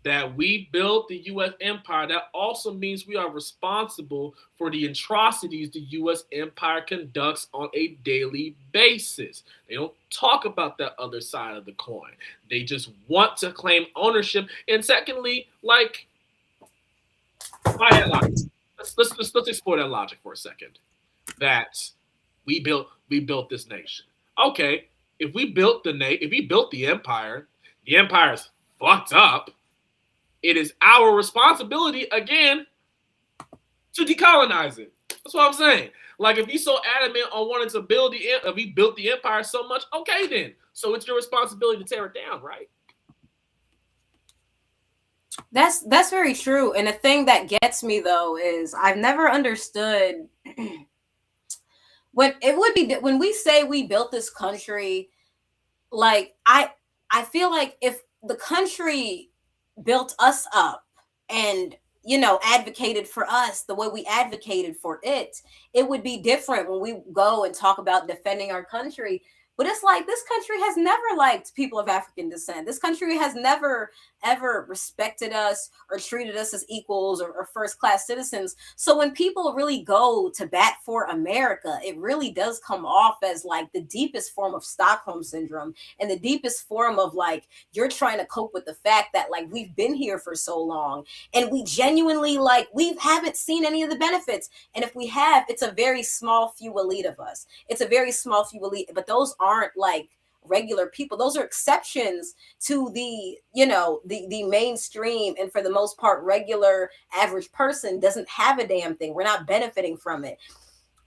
that we built the U.S. empire, that also means we are responsible for the atrocities the U.S. empire conducts on a daily basis. They don't talk about that other side of the coin. They just want to claim ownership. And secondly, like, by that logic, let's explore that logic for a second. That we built this nation. Okay, if we built the empire is fucked up. It is our responsibility again to decolonize it. That's what I'm saying. Like, if you're so adamant on wanting to we built the empire so much, okay then. So it's your responsibility to tear it down, right? That's very true. And the thing that gets me though is I've never understood when we say we built this country, like I feel like if the country built us up and advocated for us the way we advocated for it, it would be different when we go and talk about defending our country. But it's like this country has never liked people of African descent. This country has never, ever respected us or treated us as equals or first-class citizens. So when people really go to bat for America, it really does come off as like the deepest form of Stockholm syndrome and the deepest form of like you're trying to cope with the fact that like we've been here for so long and we genuinely we haven't seen any of the benefits. And if we have, it's a very small few elite of us. It's a very small few elite, but those aren't like regular people. Those are exceptions to the mainstream, and for the most part regular average person doesn't have a damn thing. We're not benefiting from it.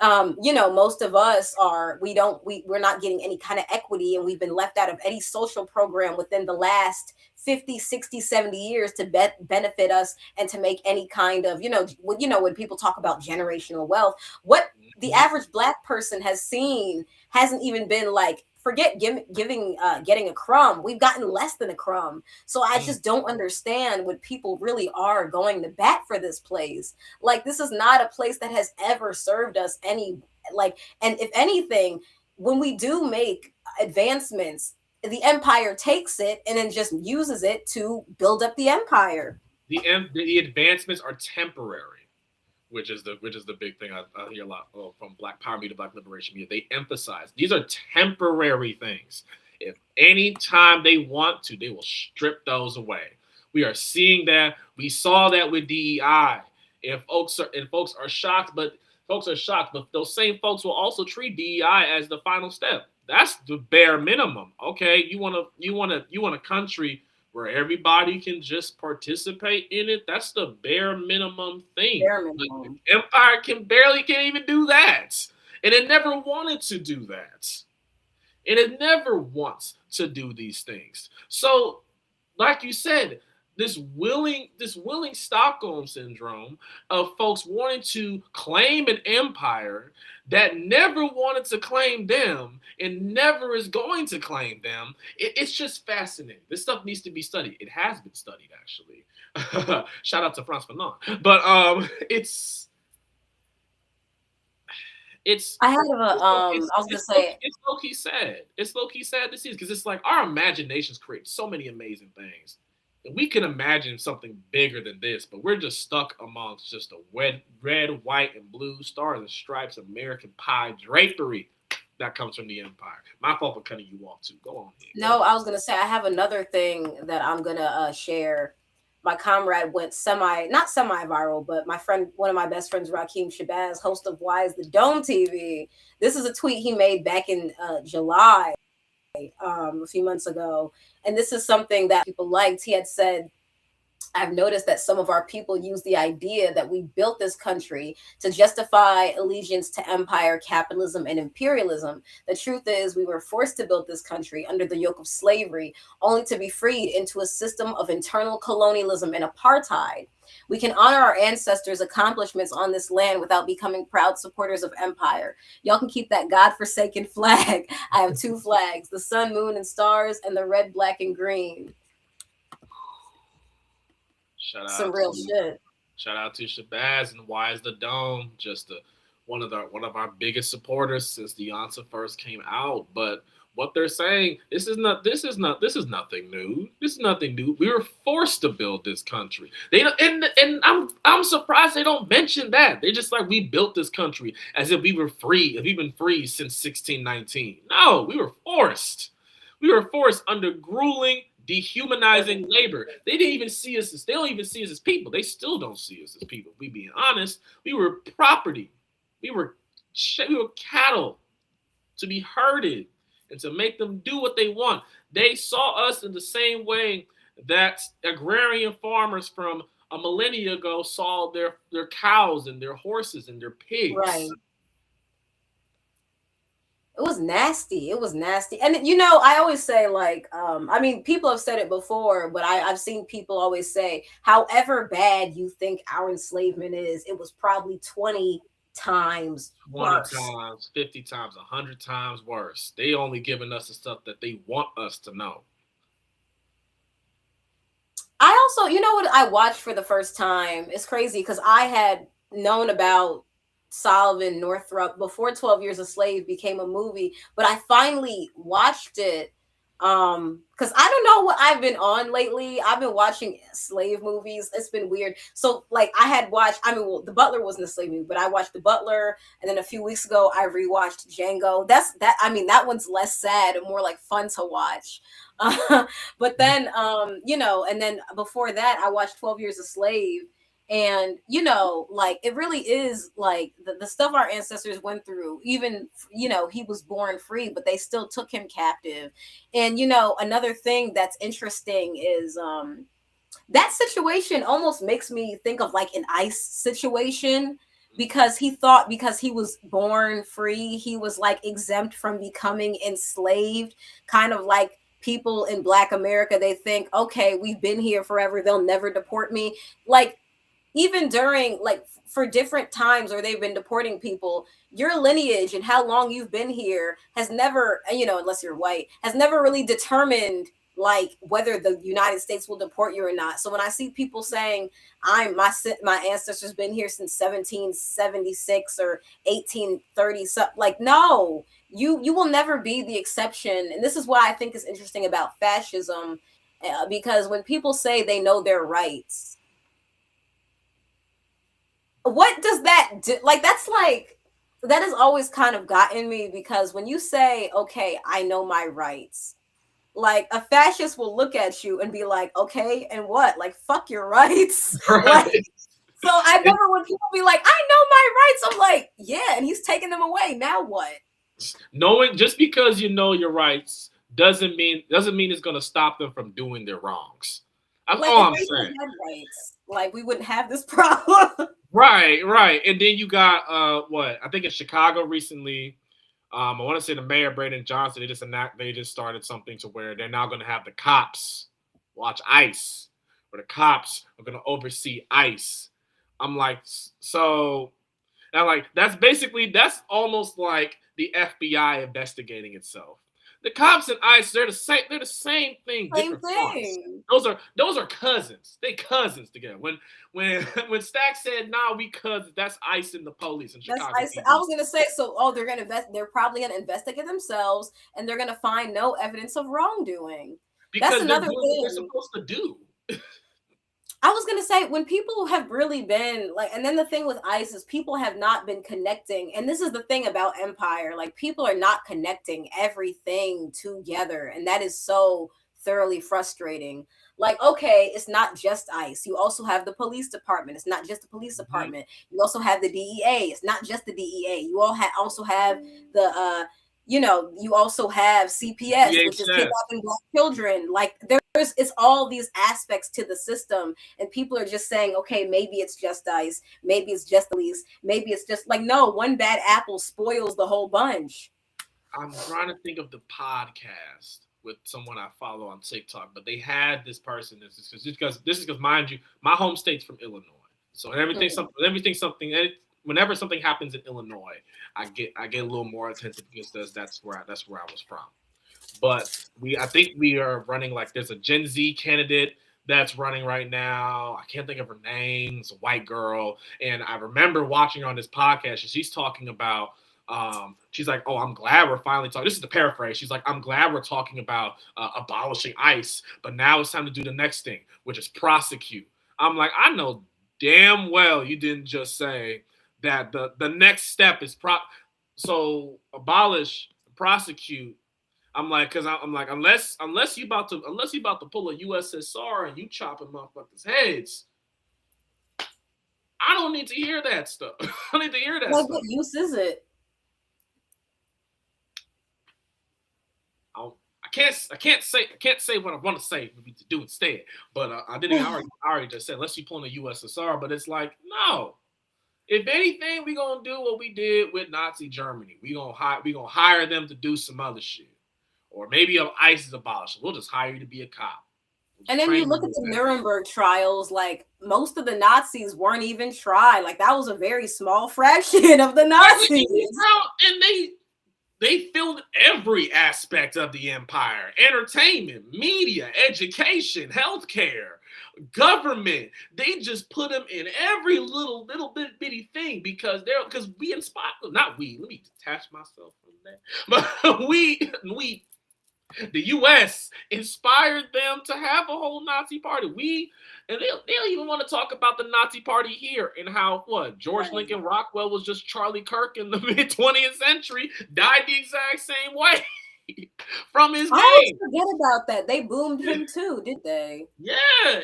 Most of us we're not getting any kind of equity, and we've been left out of any social program within the last 50, 60, 70 years to benefit us and to make any kind of, when people talk about generational wealth, what the average Black person has seen hasn't even been like, forget getting a crumb. We've gotten less than a crumb. So I just don't understand what people really are going to bat for this place. Like, this is not a place that has ever served us any, and if anything, when we do make advancements, the empire takes it and then just uses it to build up the empire. The advancements are temporary, which is the big thing I hear a lot from Black Power media, Black Liberation media. They emphasize these are temporary things. If any time they want to, they will strip those away. We are seeing that. We saw that with DEI. And folks are shocked, but those same folks will also treat DEI as the final step. That's the bare minimum. Okay, you want a country where everybody can just participate in it. That's the bare minimum thing. Like, empire can't even do that. And it never wanted to do that. And it never wants to do these things. So, like you said, this willing Stockholm syndrome of folks wanting to claim an empire that never wanted to claim them and never is going to claim them. It's just fascinating. This stuff needs to be studied. It has been studied, actually. Shout out to Frantz Fanon. But it's low-key sad. It's low-key sad to see, because it's like our imaginations create so many amazing things. And we can imagine something bigger than this, but we're just stuck amongst just a red, white, and blue stars and stripes American pie drapery that comes from the empire. My fault for cutting you off too. Go on. No, I was gonna say I have another thing that I'm gonna share. My comrade went not semi-viral, but my friend, one of my best friends, Rakeem Shabazz, host of Why is the Dome TV. This is a tweet he made back in July. A few months ago, and this is something that people liked. He had said, I've noticed that some of our people use the idea that we built this country to justify allegiance to empire, capitalism, and imperialism. The truth is, we were forced to build this country under the yoke of slavery, only to be freed into a system of internal colonialism and apartheid. We can honor our ancestors' accomplishments on this land without becoming proud supporters of empire. Y'all can keep that godforsaken flag. I have two flags, the sun, moon, and stars, and the red, black, and green. Some real shit. Shout out to Shabazz and Why is the Dome? Just one of our biggest supporters since the Iansá first came out. But what they're saying, this is nothing new. This is nothing new. We were forced to build this country. They and I'm surprised they don't mention that. They're just like, we built this country as if we were free, if we've been free since 1619. No, we were forced. We were forced under grueling, dehumanizing labor. They didn't even see us as, they don't even see us as people. They still don't see us as people. We being honest, we were property. We were cattle to be herded and to make them do what they want. They saw us in the same way that agrarian farmers from a millennia ago saw their cows and their horses and their pigs. Right. It was nasty. It was nasty. And you know, I always say, like, I mean, people have said it before, but I've seen people always say, however bad you think our enslavement is, it was probably 20 times 20 worse. times, 50 times, 100 times worse. They only giving us the stuff that they want us to know. I also, you know what I watched for the first time? It's crazy because I had known about Solomon Northup before 12 Years a Slave became a movie, but I finally watched it because I don't know what I've been on lately. I've been watching slave movies. It's been weird. So like I had watched, I mean, well, The Butler wasn't a slave movie, but I watched The Butler, and then a few weeks ago I rewatched Django. I mean, that one's less sad and more like fun to watch. But then you know, and then before that I watched 12 Years a Slave. And, you know, like, it really is like the stuff our ancestors went through, even, you know, he was born free, but they still took him captive. And, you know, another thing that's interesting is that situation almost makes me think of like an ICE situation, because he thought because he was born free, he was like exempt from becoming enslaved, kind of like people in Black America. They think, okay, we've been here forever, they'll never deport me. Like, even during, like, for different times where they've been deporting people, your lineage and how long you've been here has never, you know, unless you're white, has never really determined like whether the United States will deport you or not. So when I see people saying my ancestors been here since 1776 or 1830, like, no, you will never be the exception. And this is why I think is interesting about fascism, because when people say they know their rights, what does that do? Like, that's like, that has always kind of gotten me, because when you say, okay, I know my rights, like a fascist will look at you and be like, okay, and what? Like, fuck your rights. Right. Like, so I remember when people be like, I know my rights. I'm like, yeah, and he's taking them away. Now what? Knowing, just because you know your rights doesn't mean it's going to stop them from doing their wrongs. That's like, all I'm saying. Rights, like, we wouldn't have this problem. Right. And then you got what? I think in Chicago recently, I want to say the mayor, Braden Johnson, they just started something to where they're now going to have the cops watch ICE, or the cops are going to oversee ICE. I'm like, so, and I'm like, that's almost like the FBI investigating itself. The cops and ICE, they're the same thing. Same thing. Those are cousins. They cousins together. When Stack said, "Nah, we cousins," that's ICE and the police in Chicago. I was gonna say, so they're gonna they're probably gonna investigate themselves, and they're gonna find no evidence of wrongdoing. Because that's another thing they're supposed to do. I was going to say, when people have really been like, and then the thing with ICE is people have not been connecting. And this is the thing about empire, like, people are not connecting everything together. And that is so thoroughly frustrating. Like, okay, it's not just ICE. You also have the police department. It's not just the police department. You also have the DEA. It's not just the DEA. You also have the, you know, you also have CPS, which is kidnapping Black children. Like, it's all these aspects to the system, and people are just saying, okay, maybe it's just ICE, maybe it's just police, maybe it's just like, no, one bad apple spoils the whole bunch. I'm trying to think of the podcast with someone I follow on TikTok, but they had this person. This is because mind you, my home state's from Illinois, so whenever something happens in Illinois, I get a little more attention because that's where I was from. But I think we are running, like, there's a Gen Z candidate that's running right now. I can't think of her name. It's a white girl. And I remember watching her on this podcast, and she's talking about she's like, oh, I'm glad we're finally talking. This is the paraphrase. She's like, I'm glad we're talking about abolishing ICE, but now it's time to do the next thing, which is prosecute. I'm like, I know damn well you didn't just say that the next step is so abolish, prosecute. I'm like, because I'm like, unless you about to pull a USSR and you chopping motherfuckers' heads, I don't need to hear that stuff. I don't need to hear that stuff. What use is it? I can't say what I want to say for me to do instead. But I already just said, unless you pull in the USSR. But it's like, no. If anything, we gonna do what we did with Nazi Germany. We gonna hire them to do some other shit, or maybe ICE is abolished. We'll just hire you to be a cop. And then you look at the Nuremberg trials, like most of the Nazis weren't even tried. Like that was a very small fraction of the Nazis. And they filled every aspect of the empire: entertainment, media, education, healthcare, government. They just put them in every little bit bitty thing because we inspired. Not we. Let me detach myself from that. But we. The U.S. inspired them to have a whole Nazi party. They'll even want to talk about the Nazi party here and how George Lincoln Rockwell was just Charlie Kirk in the mid 20th century, died the exact same way from his I forget about that. They boomed him too, did they? Yeah,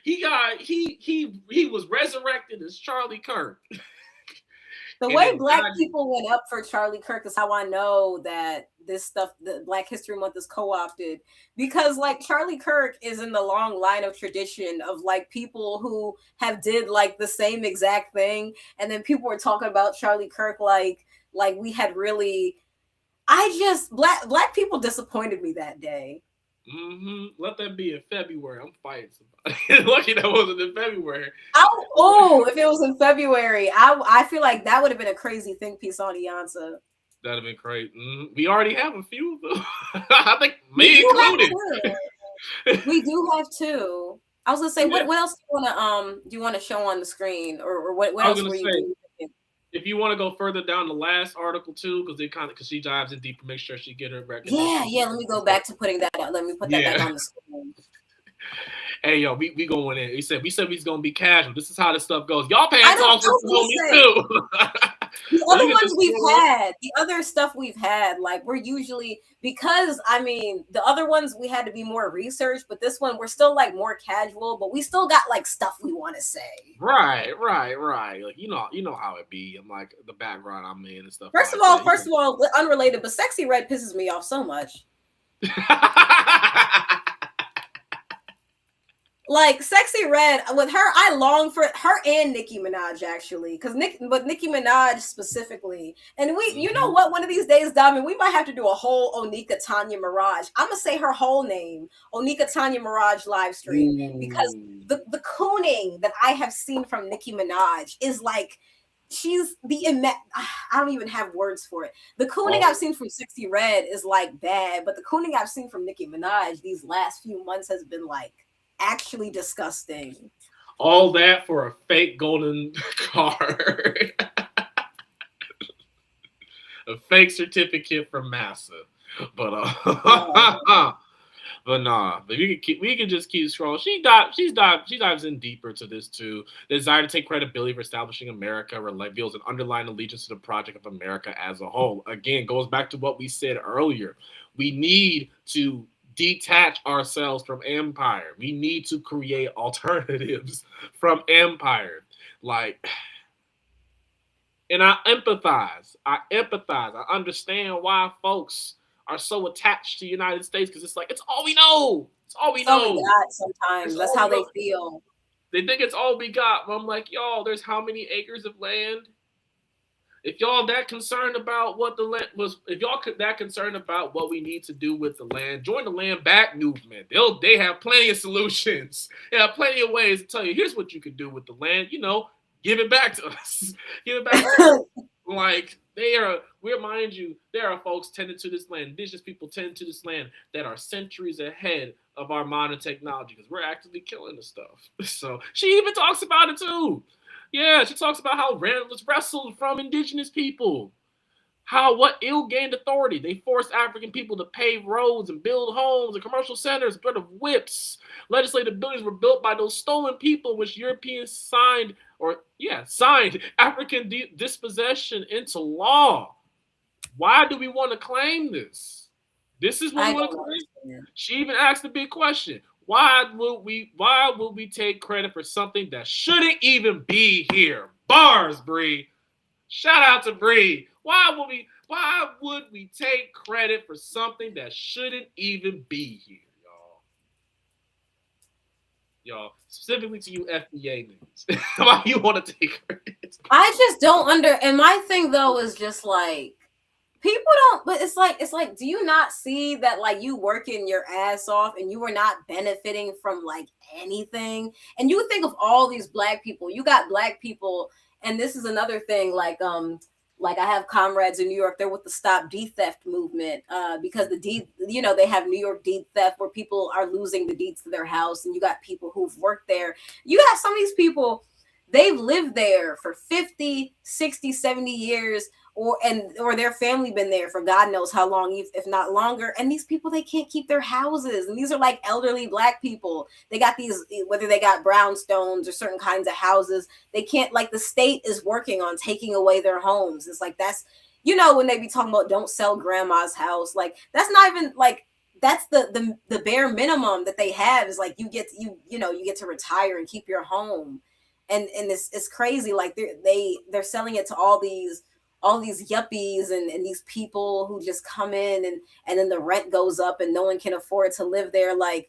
he was resurrected as Charlie Kirk. The way Black people went up for Charlie Kirk is how I know that this stuff, the Black History Month, is co-opted, because like Charlie Kirk is in the long line of tradition of like people who have did like the same exact thing, and then people were talking about Charlie Kirk like we had really. Black people disappointed me that day. Let that be in February. I'm fighting somebody. Lucky that wasn't in February. If it was in February, I feel like that would have been a crazy think piece on Iansá. That'd have been great. We already have a few of them. I think me included. We do have two. I was gonna say, what else do you want to show on the screen, or what else were you doing? If you want to go further down the last article too, because she dives in deeper, make sure she get her recognition. Yeah. Let me go back to putting that out. Let me put that back on the screen. Hey we going in. We said we's gonna be casual. This is how this stuff goes. Y'all paying attention to me too. The other ones we've had, the other stuff we've had, like we're usually, because I mean the other ones we had to be more research, but this one we're still like more casual, but we still got like stuff we want to say. Right. Like you know how it be. I'm like the background I'm in and stuff. First of all, unrelated, but Sexy Red pisses me off so much. Like Sexy Red with her, I long for her and Nicki Minaj actually, but Nicki Minaj specifically. And you know what? One of these days, Diamond, we might have to do a whole Onika Tanya Mirage. I'm gonna say her whole name, Onika Tanya Mirage live stream, because the cooning that I have seen from Nicki Minaj is like she's I don't even have words for it. The cooning I've seen from Sexy Red is like bad, but the cooning I've seen from Nicki Minaj these last few months has been like actually disgusting. All that for a fake golden card. A fake certificate from Massa. But we can just keep scrolling. She dives in deeper to this too. The desire to take credibility for establishing America reveals an underlying allegiance to the project of America as a whole. Again, goes back to what we said earlier. We need to detach ourselves from empire. We need to create alternatives from empire. And I empathize. I understand why folks are so attached to the United States, because it's like, it's all we know. It's all we know. Sometimes that's how they feel. They think it's all we got. But I'm like, y'all, there's how many acres of land? If y'all that concerned about what the land was, if y'all that concerned about what we need to do with the land, join the land back movement. They have plenty of solutions. They have plenty of ways to tell you, here's what you can do with the land. Give it back to us. Give it back to us. Like mind you, there are folks tending to this land, indigenous people tending to this land that are centuries ahead of our modern technology, because we're actively killing the stuff. So she even talks about it too. Yeah, she talks about how land was wrestled from indigenous people. What ill-gained authority? They forced African people to pave roads and build homes and commercial centers, bread of whips. Legislative buildings were built by those stolen people, which Europeans signed African dispossession into law. Why do we want to claim this? This is what we want to claim. She even asked the big question. Why will we take credit for something that shouldn't even be here? Bars, Bree. Shout out to Bree. Why would we take credit for something that shouldn't even be here, y'all? Y'all, specifically to you FBA niggas. Why you want to take credit? I just don't and my thing though is just like, people don't, but it's like, do you not see that like you working your ass off and you are not benefiting from like anything? And you think of all these black people, you got black people, and this is another thing, like I have comrades in New York, they're with the Stop Deed Theft movement, because the deed, they have New York deed theft where people are losing the deeds to their house, and you got people who've worked there. You got some of these people, they've lived there for 50, 60, 70 years, or their family been there for God knows how long, if not longer. And these people, they can't keep their houses. And these are like elderly black people. They got these, whether they got brownstones or certain kinds of houses, they can't, like, the state is working on taking away their homes. It's like, that's, when they be talking about don't sell grandma's house, like, that's not even like, that's the bare minimum that they have is like, you get to retire and keep your home. And it's crazy. Like they're selling it to all these yuppies and these people who just come in and then the rent goes up and no one can afford to live there. Like,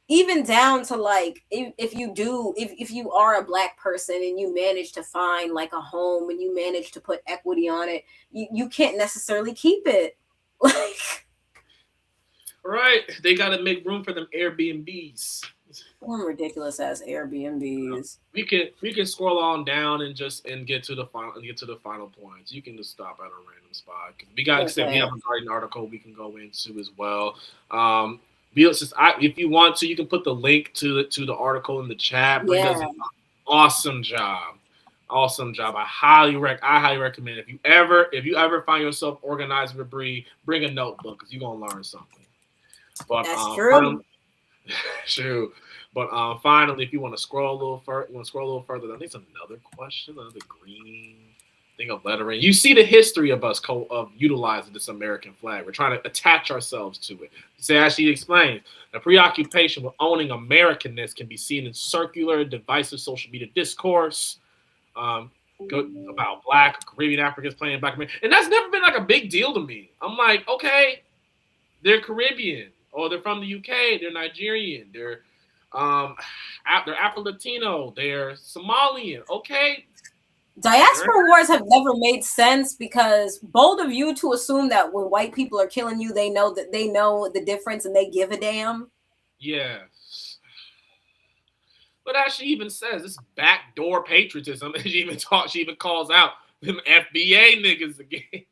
even down to like, if you are a black person and you manage to find like a home and you manage to put equity on it, you can't necessarily keep it. Like, right. They got to make room for them Airbnbs. One ridiculous ass Airbnbs. We can scroll on down and get to the final points. You can just stop at a random spot. We have a Guardian article we can go into as well. If you want to, you can put the link to the article in the chat. Bree does an awesome job. I highly recommend it. If you ever find yourself organizing with Bree, bring a notebook because you're gonna learn something. But that's true. True. But finally, if you want to scroll a little further, I think it's another question, another green thing of lettering. You see the history of us of utilizing this American flag. We're trying to attach ourselves to it. So as she explains, the preoccupation with owning Americanness can be seen in circular, divisive social media discourse about Black, Caribbean Africans playing Black American. And that's never been like a big deal to me. I'm like, okay, they're Caribbean. Or they're from the UK, they're Nigerian, they're Afro-Latino, they're Somalian. Okay. Diaspora wars have never made sense because bold of you to assume that when white people are killing you, they know the difference and they give a damn. Yes. But as she even says, this backdoor patriotism, she even calls out them FBA niggas again.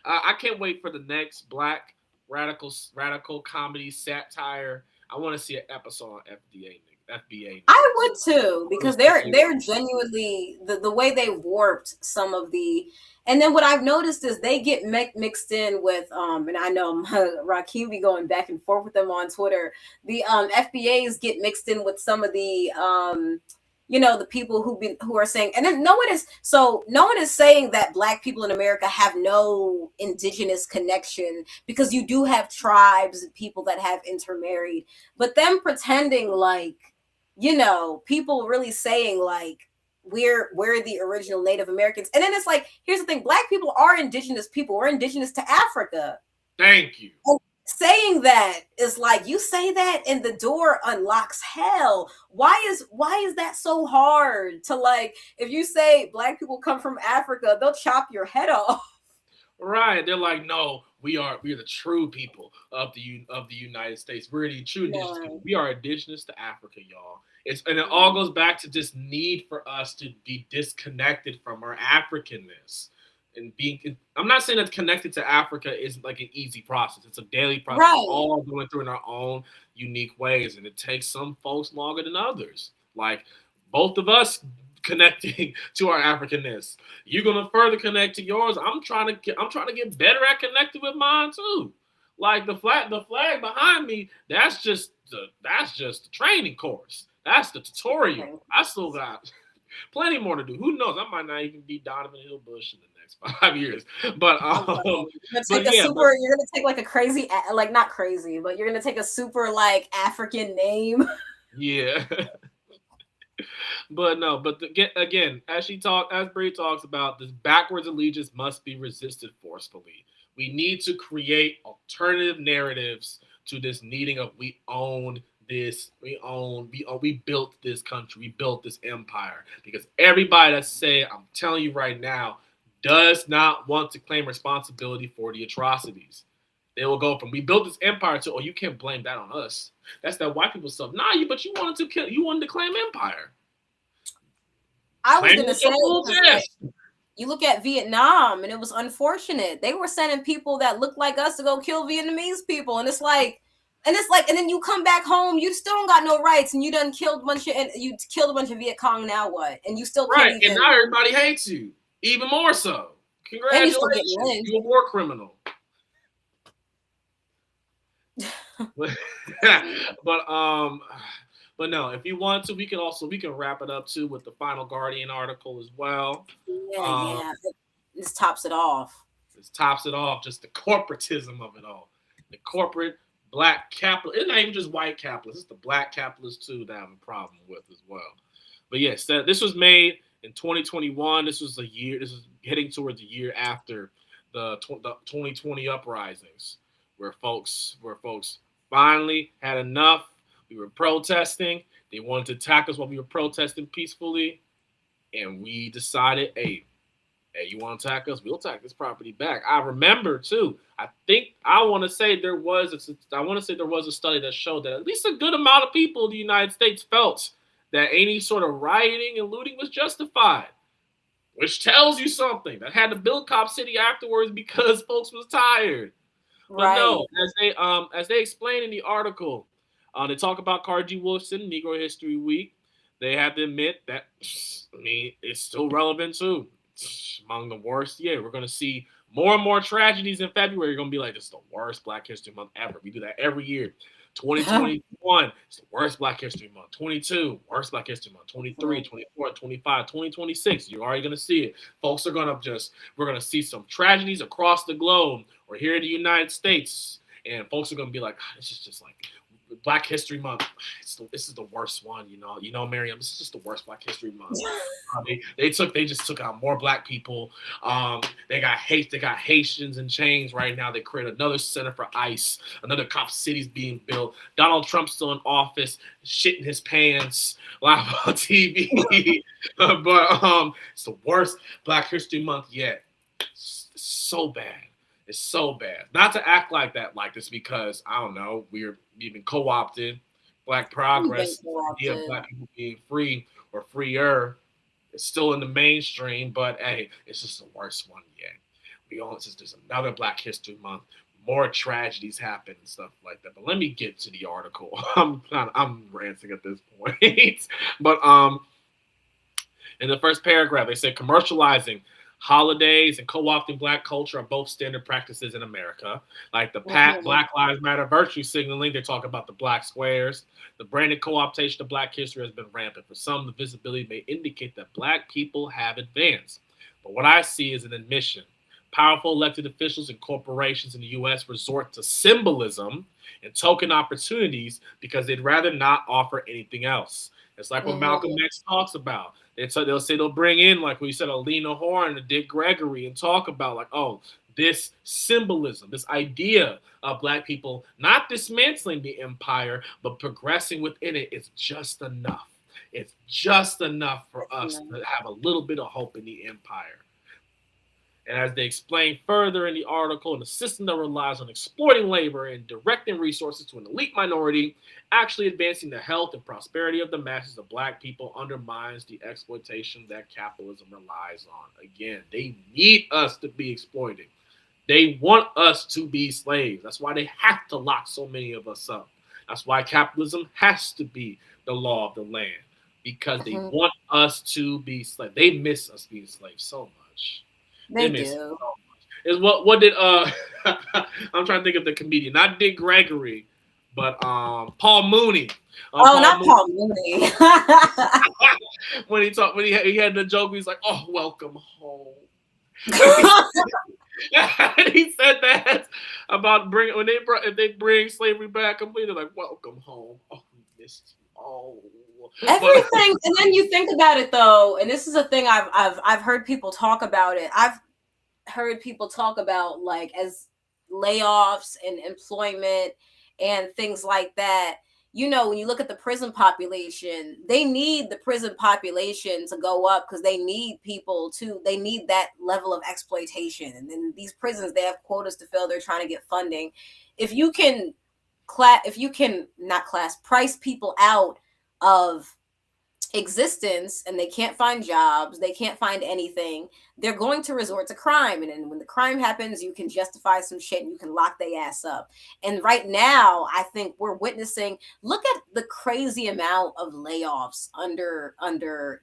I can't wait for the next Black radical comedy satire. I want to see an episode on FBA. I would too, because they're genuinely the way they warped some of the, and then what I've noticed is they get mixed in with and I know Rakeem be going back and forth with them on Twitter. The FBAs get mixed in with some of the the people who are saying, and then no one is saying that Black people in America have no indigenous connection, because you do have tribes and people that have intermarried, but them pretending like, people really saying like we're the original Native Americans. And then it's like, here's the thing, Black people are indigenous people. We're indigenous to Africa. Thank you. And saying that is like, you say that and the door unlocks hell. Why is that so hard to, like, if you say Black people come from Africa, they'll chop your head off. Right. They're like, no, we are the true people of the United States. We're the true indigenous people. We are indigenous to Africa, y'all. And it all goes back to this need for us to be disconnected from our Africanness. And I'm not saying that connected to Africa is like an easy process. It's a daily process. Right. We're all going through in our own unique ways, and it takes some folks longer than others. Like both of us connecting to our Africanness. You're gonna further connect to yours. I'm trying to get better at connecting with mine too. Like the flag behind me, that's just the training course. That's the tutorial. I still got plenty more to do. Who knows? I might not even be Doniven Hill-Bush in the next 5 years. But you're gonna take like a crazy, like not crazy, but you're gonna take a super like African name. Yeah. But again, as Bree talks about, this backwards allegiance must be resisted forcefully. We need to create alternative narratives to this needing of we own this, we built this country, we built this empire. Because everybody that say, I'm telling you right now, does not want to claim responsibility for the atrocities. They will go from we built this empire to, oh, you can't blame that on us. That's that white people stuff. Nah, but you wanted to claim empire. I was gonna say, you look at Vietnam, and it was unfortunate. They were sending people that looked like us to go kill Vietnamese people, and it's like, and then you come back home, you still don't got no rights, and you killed a bunch of Viet Cong. Now what? And you still can't right, and now everybody hates you even more so. Congratulations, you're a war criminal. But no, if you want to, we can wrap it up too with the Final Guardian article as well. Yeah. This tops it off. Just the corporatism of it all. The corporate black capital. It's not even just white capitalists. It's the black capitalists too that I have a problem with as well. But yes, this was made in 2021. This is heading towards the year after the 2020 uprisings, where folks finally had enough. We were protesting. They wanted to attack us while we were protesting peacefully. And we decided, hey, you want to attack us? We'll attack this property back. I remember, too, I want to say there was a study that showed that at least a good amount of people in the United States felt that any sort of rioting and looting was justified, which tells you something. That had to build Cop City afterwards because folks was tired. But no, as they explain in the article, they talk about Carter G. Woodson, Negro History Week. They had to admit that, it's still relevant too. It's among the worst. Yeah, we're going to see more and more tragedies in February. You're going to be like, this is the worst Black History Month ever. We do that every year. 2021, it's the worst Black History Month. 22, worst Black History Month. 23, 24, 25, 2026. You're already going to see it. Folks are going to we're going to see some tragedies across the globe or here in the United States. And folks are going to be like, this is just like Black History Month. This is the worst one, Maryam. This is just the worst Black History Month. They just took out more Black people. They got Haitians in chains right now. They created another center for ICE. Another Cop City's being built. Donald Trump's still in office, shitting his pants live on TV. But it's the worst Black History Month yet. It's so bad. It's so bad. Not to act like that, like this, because I don't know, we've been co-opted. Black progress, the idea of Black people being free or freer, is still in the mainstream. But hey, it's just the worst one yet. There's another Black History Month, more tragedies happen and stuff like that. But let me get to the article. I'm ranting at this point. But in the first paragraph, they say commercializing holidays and co-opting Black culture are both standard practices in America. Like the Black Lives Matter virtue signaling, they talk about the Black squares. The branded co-optation of Black history has been rampant. For some, the visibility may indicate that Black people have advanced. But what I see is an admission. Powerful elected officials and corporations in the U.S. resort to symbolism and token opportunities because they'd rather not offer anything else. It's like what Malcolm X talks about. They'll say they'll bring in, like we said, a Lena Horne and Dick Gregory and talk about like, oh, this symbolism, this idea of Black people not dismantling the empire, but progressing within it is just enough. It's just enough for us to have a little bit of hope in the empire. And as they explain further in the article, in a system that relies on exploiting labor and directing resources to an elite minority, actually advancing the health and prosperity of the masses of Black people undermines the exploitation that capitalism relies on. Again, they need us to be exploited. They want us to be slaves. That's why they have to lock so many of us up. That's why capitalism has to be the law of the land. because they want us to be slaves. They miss us being slaves so much. They miss do. us so much. Is what did I'm trying to think of the comedian, not Dick Gregory, but Paul Mooney. Paul Mooney. When he had the joke, he's like, "Oh, welcome home." And he said that about if they bring slavery back completely, like, "Welcome home." Oh, we missed you. Oh, everything. And then you think about it though, and this is a thing I've heard people talk about it. I've heard people talk about like as layoffs and employment and things like that. You know, when you look at the prison population, they need the prison population to go up because they need they need that level of exploitation. And then these prisons, they have quotas to fill. They're trying to get funding. If you can price people out of existence and they can't find jobs, they can't find anything, they're going to resort to crime. And then when the crime happens, you can justify some shit and you can lock their ass up. And right now, I think we're witnessing, look at the crazy amount of layoffs under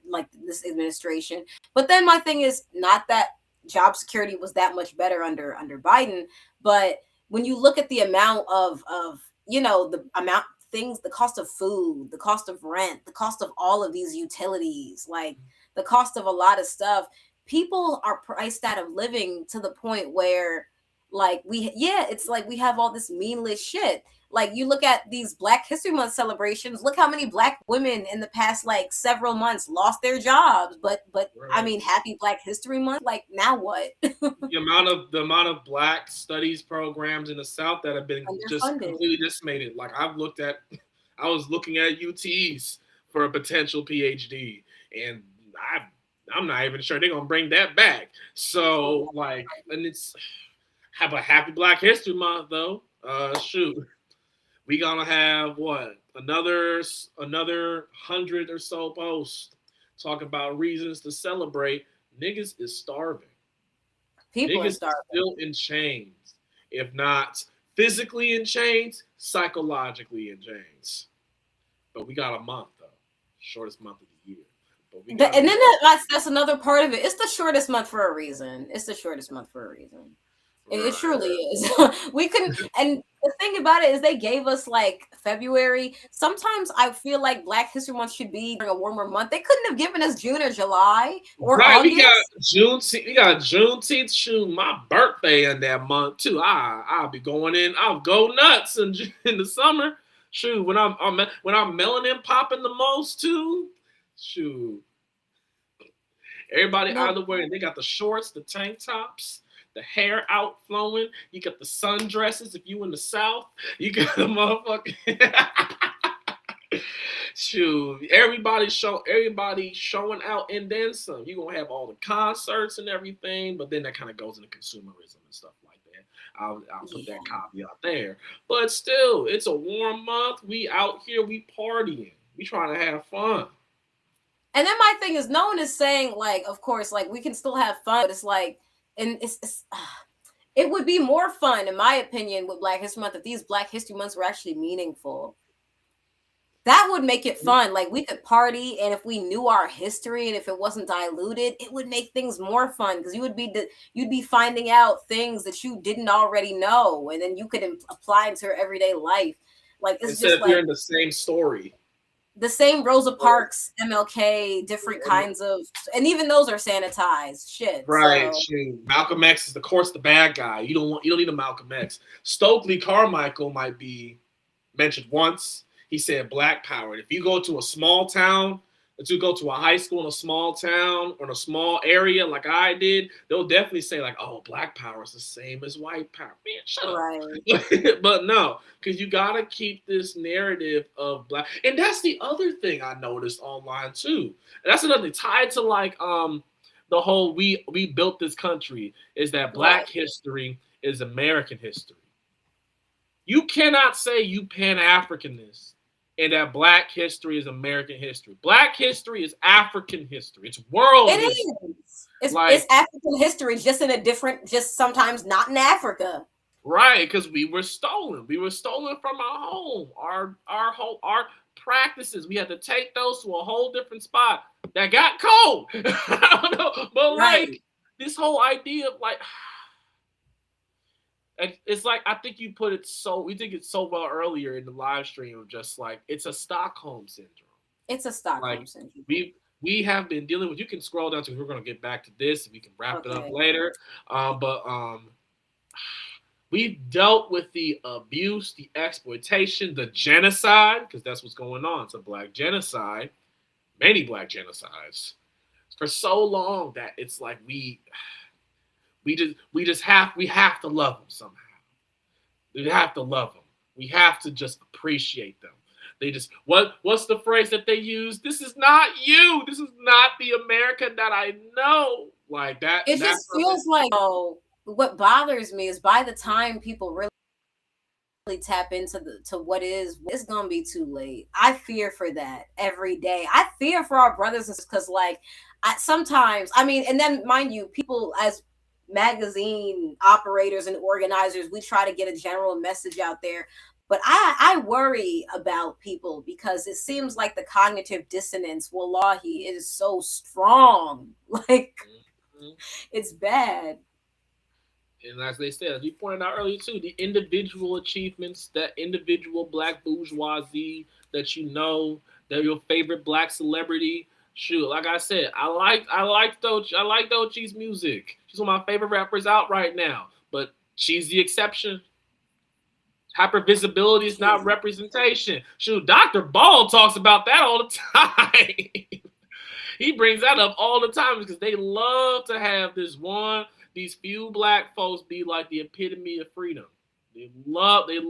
like this administration. But then my thing is not that job security was that much better under Biden, but when you look at the amount of the amount things, the cost of food, the cost of rent, the cost of all of these utilities, like the cost of a lot of stuff, people are priced out of living to the point where like it's like we have all this meaningless shit. Like you look at these Black History Month celebrations, look how many Black women in the past like several months lost their jobs. But right. I mean, happy Black History Month. Like now what? the amount of Black studies programs in the South that have been just completely decimated. Like I was looking at UTs for a potential PhD, and I'm not even sure they're gonna bring that back. So like, and it's have a happy Black History Month though. Shoot. We gonna have another 100 or so posts talking about reasons to celebrate. Niggas is starving. People niggas are starving. Still in chains, if not physically in chains, psychologically in chains. But we got a month though, shortest month of the year. And then that's another part of it. It's the shortest month for a reason. It truly is. We couldn't, and the thing about it is they gave us like February. Sometimes I feel like Black History Month should be during a warmer month. They couldn't have given us June or July or August. We got Juneteenth. Shoot, my birthday in that month too. I'll be going in. I'll go nuts in the summer. Shoot, when I'm melanin popping the most too. Shoot, everybody out of the way. They got the shorts, the tank tops. The hair out flowing. You got the sundresses. If you in the South, you got the motherfucking shoot. Everybody showing out and then some. You gonna have all the concerts and everything, but then that kind of goes into consumerism and stuff like that. I'll put that caveat there. But still, it's a warm month. We out here, we partying. We trying to have fun. And then my thing is, no one is saying like, of course, like we can still have fun, but it's like. And it would be more fun, in my opinion, with Black History Month if these Black History Months were actually meaningful. That would make it fun. Like we could party, and if we knew our history and if it wasn't diluted, it would make things more fun because you'd be finding out things that you didn't already know, and then you could apply into your everyday life. Like it's instead just of like hearing the same story. The same Rosa Parks, MLK, different kinds of, and even those are sanitized shit. Right. So. Malcolm X is, of course, the bad guy. You don't need a Malcolm X. Stokely Carmichael might be mentioned once. He said Black Power. And if you go to a small town, if you go to a high school in a small town or in a small area like I did, they'll definitely say like, "Oh, Black Power is the same as white power." Man, shut up. But no, because you gotta keep this narrative of Black, and that's the other thing I noticed online too. And that's another thing tied to like the whole we built this country is that Black history is American history. You cannot say you Pan-Africanist and that Black history is American history. Black history is African history. It's world history. It's African history, just in a different, just sometimes not in Africa. Right, because we were stolen. We were stolen from our home, our practices. We had to take those to a whole different spot that got cold. I don't know, but like this whole idea of like, it's like I think you put it so we think it so well earlier in the live stream of just like it's a Stockholm syndrome. It's a Stockholm syndrome. We have been dealing with. You can scroll down to. We're going to get back to this. We can wrap it up later. But we've dealt with the abuse, the exploitation, the genocide, because that's what's going on. It's a black genocide, many black genocides, for so long that it's like we have to love them somehow. We have to love them. We have to just appreciate them. They just what's the phrase that they use? This is not you. This is not the America that I know. Like that. It just feels like what bothers me is by the time people really tap into what is, it's gonna be too late. I fear for that every day. I fear for our brothers because like sometimes, I mean, and then mind you, people as magazine operators and organizers, we try to get a general message out there. But I worry about people because it seems like the cognitive dissonance, wallahi, is so strong. Like, it's bad. And as they said, as we pointed out earlier too, the individual achievements, that individual black bourgeoisie that you know, that your favorite black celebrity. Shoot, like I said, I like Doechie's music. She's one of my favorite rappers out right now. But she's the exception. Hypervisibility is not representation. Shoot, Dr. Ball talks about that all the time. He brings that up all the time because they love to have these few black folks be like the epitome of freedom. They love it.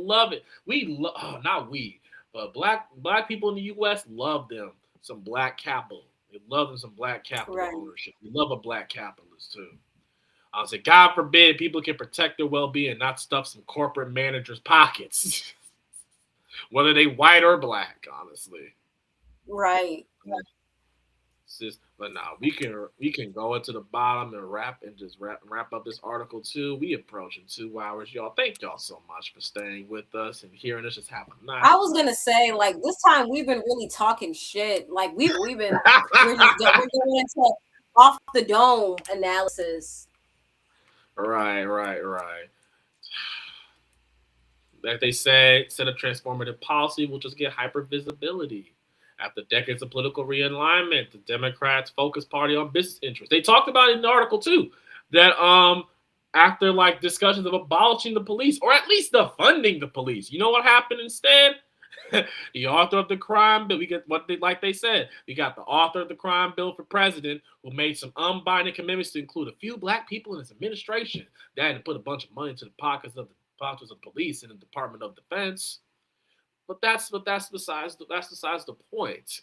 But black people in the U.S. love them some black capital. They love them some black capital ownership. We love a black capitalist too. I was like, God forbid people can protect their well-being, not stuff some corporate managers' pockets, whether they white or black. Honestly, right. But no, we can go into the bottom and wrap up this article too. We approaching 2 hours, y'all. Thank y'all so much for staying with us and hearing us just have a nice. I was gonna say, like, this time we've been really talking shit. Like we're going into off the dome analysis. Right. Like they say, instead of transformative policy, we'll just get hypervisibility. After decades of political realignment, the Democrats focused party on business interests. They talked about it in the article too, that after like discussions of abolishing the police, or at least defunding the police, you know what happened instead? The author of the crime bill, we got the author of the crime bill for president who made some unbinding commitments to include a few black people in his administration. That had to put a bunch of money into the pockets of the police and the Department of Defense. But that's besides the point.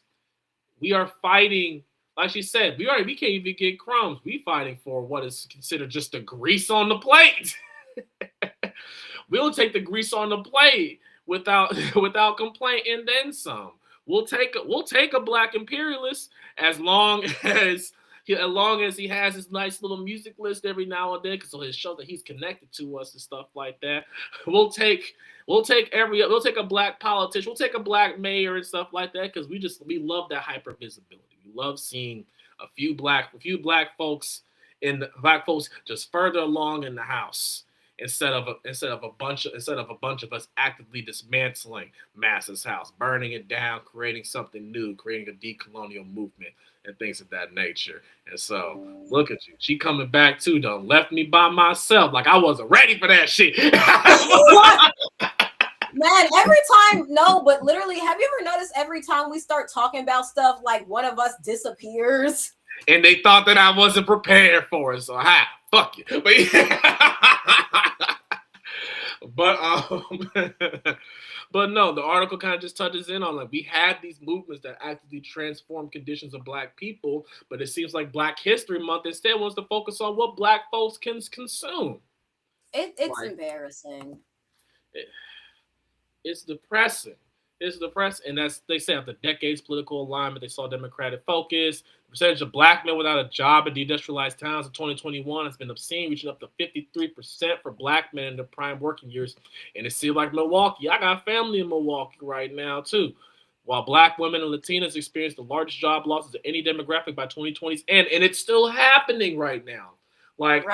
We are fighting, like she said, we can't even get crumbs. We fighting for what is considered just the grease on the plate. We'll take the grease on the plate without complaint and then some. We'll take a black imperialist as long as he has his nice little music list every now and then, so it shows that he's connected to us and stuff like that. We'll take a black politician, we'll take a black mayor and stuff like that, because we love that hyper visibility. We love seeing a few black folks just further along in the house. Instead of a bunch of us actively dismantling Massa's house, burning it down, creating something new, creating a decolonial movement and things of that nature. And so, look at you. She coming back too, though. Left me by myself. Like I wasn't ready for that shit. Man, every time, no, but literally, have you ever noticed every time we start talking about stuff, like one of us disappears? And they thought that I wasn't prepared for it, so fuck you. But no, the article kind of just touches in on, like, we had these movements that actively transform conditions of black people, but it seems like Black History Month instead wants to focus on what black folks can consume. It's embarrassing. It's depressing. It's depressing. And that's, they say, after decades political alignment, they saw Democratic focus. The percentage of black men without a job in deindustrialized towns in 2021 has been obscene, reaching up to 53% for black men in their prime working years. And it seems like Milwaukee. I got family in Milwaukee right now, too. while Black women and Latinas experienced the largest job losses of any demographic by 2020's end, and it's still happening right now. Like,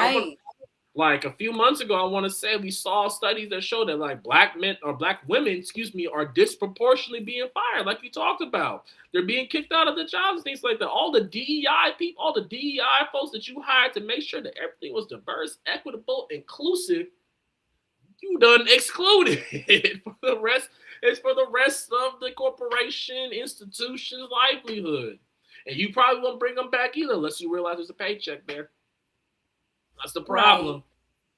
like a few months ago, I want to say we saw studies that show that like Black men or Black women, are disproportionately being fired. Like you talked about, they're being kicked out of the jobs and things like that. All the DEI people, all the DEI folks that you hired to make sure that everything was diverse, equitable, inclusive, you done excluded for the rest. It's for the rest of the corporation, institution's livelihood, and you probably won't bring them back either unless you realize there's a paycheck there. That's the problem. Right.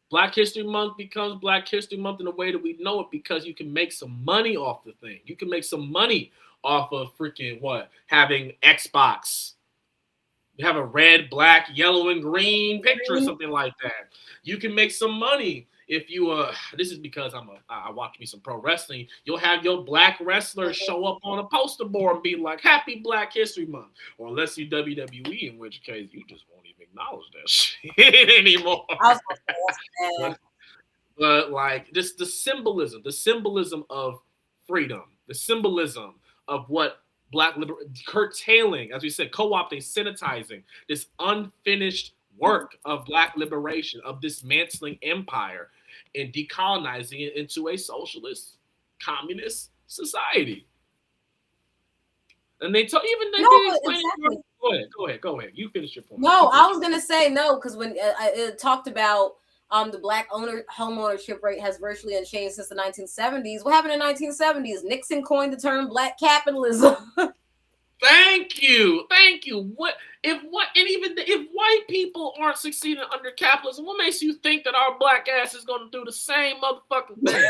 Black History Month becomes Black History Month in the way that we know it because you can make some money off the thing. You can make some money off of freaking having Xbox. You have a red, black, yellow, and green picture or something like that. You can make some money if you this is because I watch me some pro wrestling. You'll have your Black wrestlers show up on a poster board and be like, "Happy Black History Month," or unless you WWE, in which case you just won't even acknowledge that shit anymore. But like just the symbolism of freedom, the symbolism of what Black curtailing, as we said, co-opting, sanitizing this unfinished work of Black liberation, of dismantling empire and decolonizing it into a socialist, communist society. And Go ahead. You finish your point. No, I was gonna say no because when it talked about the Black home ownership rate has virtually unchanged since the 1970s. What happened in the 1970s? Nixon coined the term Black capitalism. Thank you. If white people aren't succeeding under capitalism, what makes you think that our Black ass is going to do the same motherfucking thing?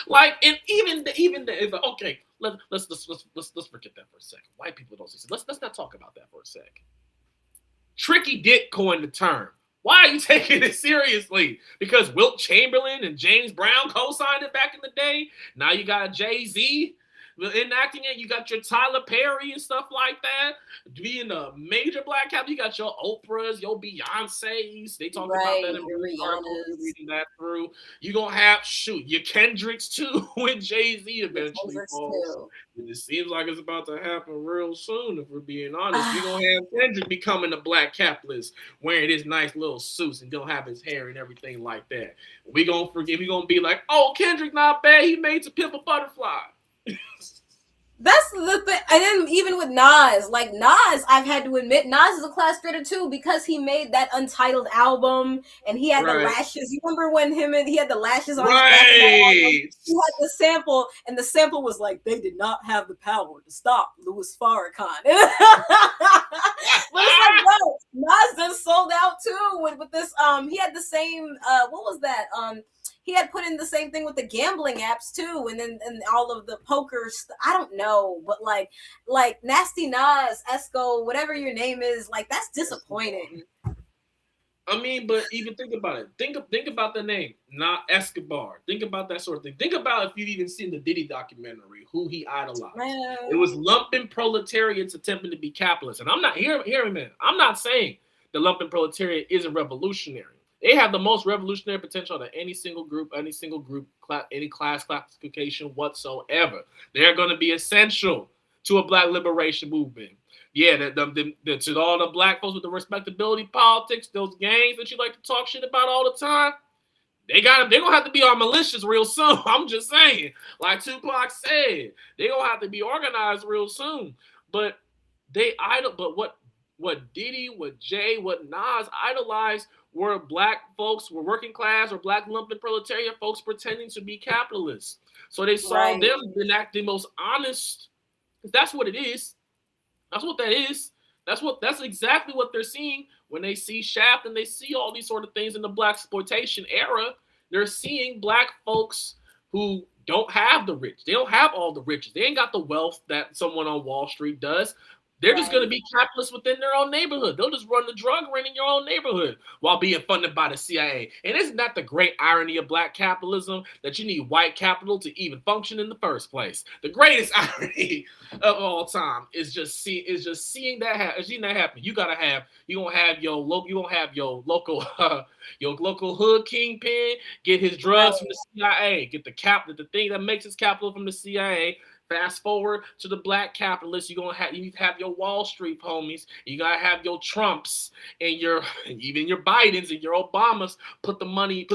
Like, and okay, let's forget that for a second. White people don't succeed. Let's not talk about that for a second. Tricky Dick coined the term. Why are you taking it seriously? Because Wilt Chamberlain and James Brown co-signed it back in the day. Now you got Jay-Z enacting it. You got your Tyler Perry and stuff like that. Being a major Black cap, you got your Oprahs, your Beyonces. They talk about that in the article. Reading that through. You're going to have, your Kendricks too with Jay-Z eventually. And it seems like it's about to happen real soon, if we're being honest. You're going to have Kendrick becoming a Black capitalist, wearing his nice little suits and going to have his hair and everything like that. We're going to forget. We're going to be like, oh, Kendrick not bad. He made To Pimp a Butterfly. That's the thing. And then even with Nas, I've had to admit, Nas is a class traitor too because he made that Untitled album and he had the lashes. You remember when he had the lashes on his back? He had the sample, and the sample was like, they did not have the power to stop Louis Farrakhan. But it's like, bro, Nas then sold out too with this. He had the same. What was that? He had put in the same thing with the gambling apps too, and then all of the poker. I don't know, but like Nasty Nas, Esco, whatever your name is, like that's disappointing. I mean, but even think about it. Think about the name, not Escobar. Think about that sort of thing. Think about if you've even seen the Diddy documentary, who he idolized. Man. It was lumpen proletariats attempting to be capitalists, and I'm not hearing man. I'm not saying the lumpen proletariat isn't revolutionary. They have the most revolutionary potential of any single group, any class classification whatsoever. They're going to be essential to a Black liberation movement. Yeah, to all the Black folks with the respectability politics, those gangs that you like to talk shit about all the time, they're going to have to be on militias real soon. I'm just saying. Like Tupac said, they're going to have to be organized real soon. But what Diddy, what Jay, what Nas idolized were Black folks, were working class or Black lumpen proletariat folks pretending to be capitalists. So they saw them enact the most honest. That's what it is. That's what that is. That's exactly what they're seeing when they see Shaft and they see all these sort of things in the Black exploitation era. They're seeing Black folks who don't have the rich. They don't have all the riches. They ain't got the wealth that someone on Wall Street does. They're just going to be capitalists within their own neighborhood. They'll just run the drug ring in your own neighborhood while being funded by the CIA. And isn't that the great irony of black capitalism, that you need white capital to even function in the first place? The greatest irony of all time is just seeing that happen. You gonna have your local hood kingpin get his drugs from the CIA, get the thing that makes his capital from the CIA. Fast forward to the black capitalists, you need to have your Wall Street homies, you gotta have your Trumps and even your Bidens and your Obamas put the money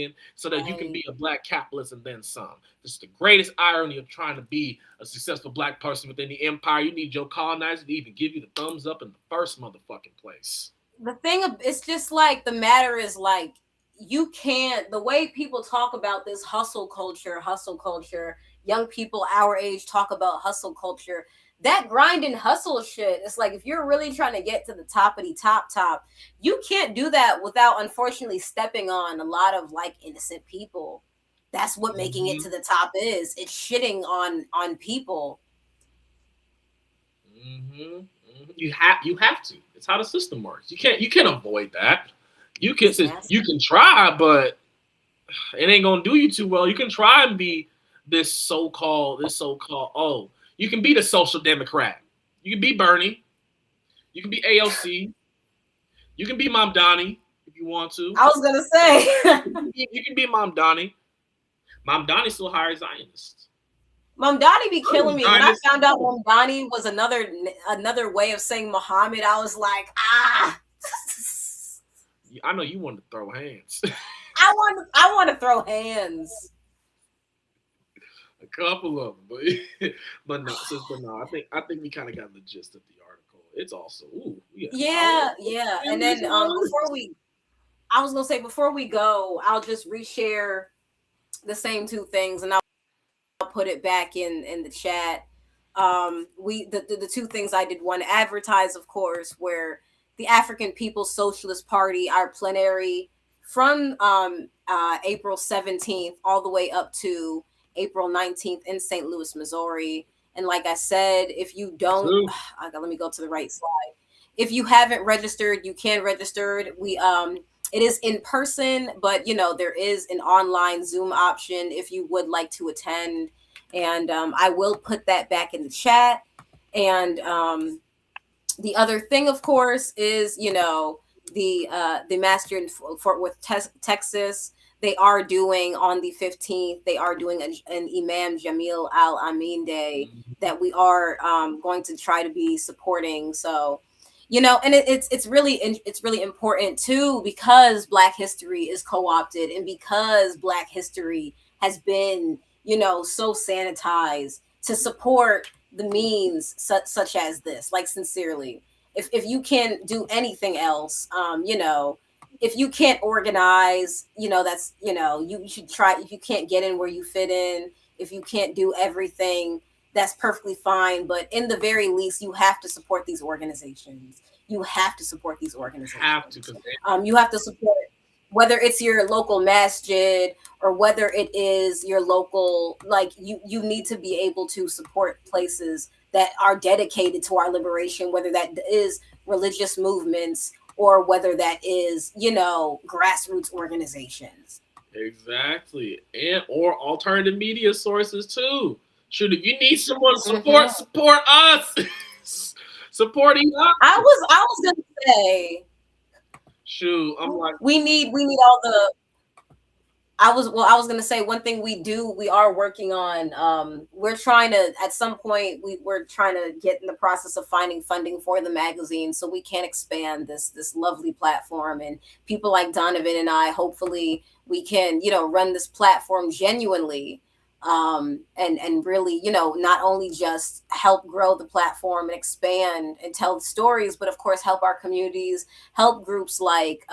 in so that you can be a black capitalist and then some. This is the greatest irony of trying to be a successful black person within the empire. You need your colonizer to even give you the thumbs up in the first motherfucking place. The thing, it's just like the matter is like, you can't, the way people talk about this hustle culture, young people our age talk about hustle culture, that grind and hustle shit. It's like, if you're really trying to get to the top of the top, you can't do that without unfortunately stepping on a lot of like innocent people. That's what making it to the top is. It's shitting on people. You have to. It's how the system works. You can't avoid that. You can try, but it ain't gonna do you too well. You can try and be this so-called, you can be the social democrat. You can be Bernie. You can be AOC. You can be Mamdani if you want to. I was gonna say. You can be Mamdani. Mamdani still hires Zionists. Mamdani be killing me. When I found out Mamdani was another way of saying Muhammad, I was like, I know you want to throw hands. I want to throw hands. A couple of them, but no. I think we kind of got the gist of the article. It's also yeah. And then before we go, I'll just reshare the same two things, and I'll put it back in the chat. The two things I did want to advertise, of course, were the African People's Socialist Party, our plenary from April 17th all the way up to April 19th in St. Louis, Missouri. And like I said, if you don't, let me go to the right slide. If you haven't registered, you can register. It is in person, but there is an online Zoom option if you would like to attend. And I will put that back in the chat. And the other thing, of course, is the master in Fort Worth, Texas. They are doing on the 15th. They are doing an Imam Jamil Al-Amin Day that we are going to try to be supporting. So, and it's really important too, because Black history is co-opted and because Black history has been, so sanitized to support the means such as this. Like, sincerely, if you can do anything else, if you can't organize, that's, you should try. If you can't get in where you fit in, if you can't do everything, that's perfectly fine. But in the very least, you have to support these organizations. You have to support these organizations. You have to support, whether it's your local masjid or whether it is your local, like you need to be able to support places that are dedicated to our liberation, whether that is religious movements or whether that is, grassroots organizations. Exactly. Or alternative media sources too. Shoot, if you need someone to support us. Supporting us. I was gonna say, shoot, I'm like, we need all the. I was gonna say one thing we are working on. We're trying to, at some point, we're trying to get in the process of finding funding for the magazine so we can expand this lovely platform. And people like Doniven and I, hopefully we can, run this platform genuinely. And really, not only just help grow the platform and expand and tell the stories, but of course help our communities, help groups like,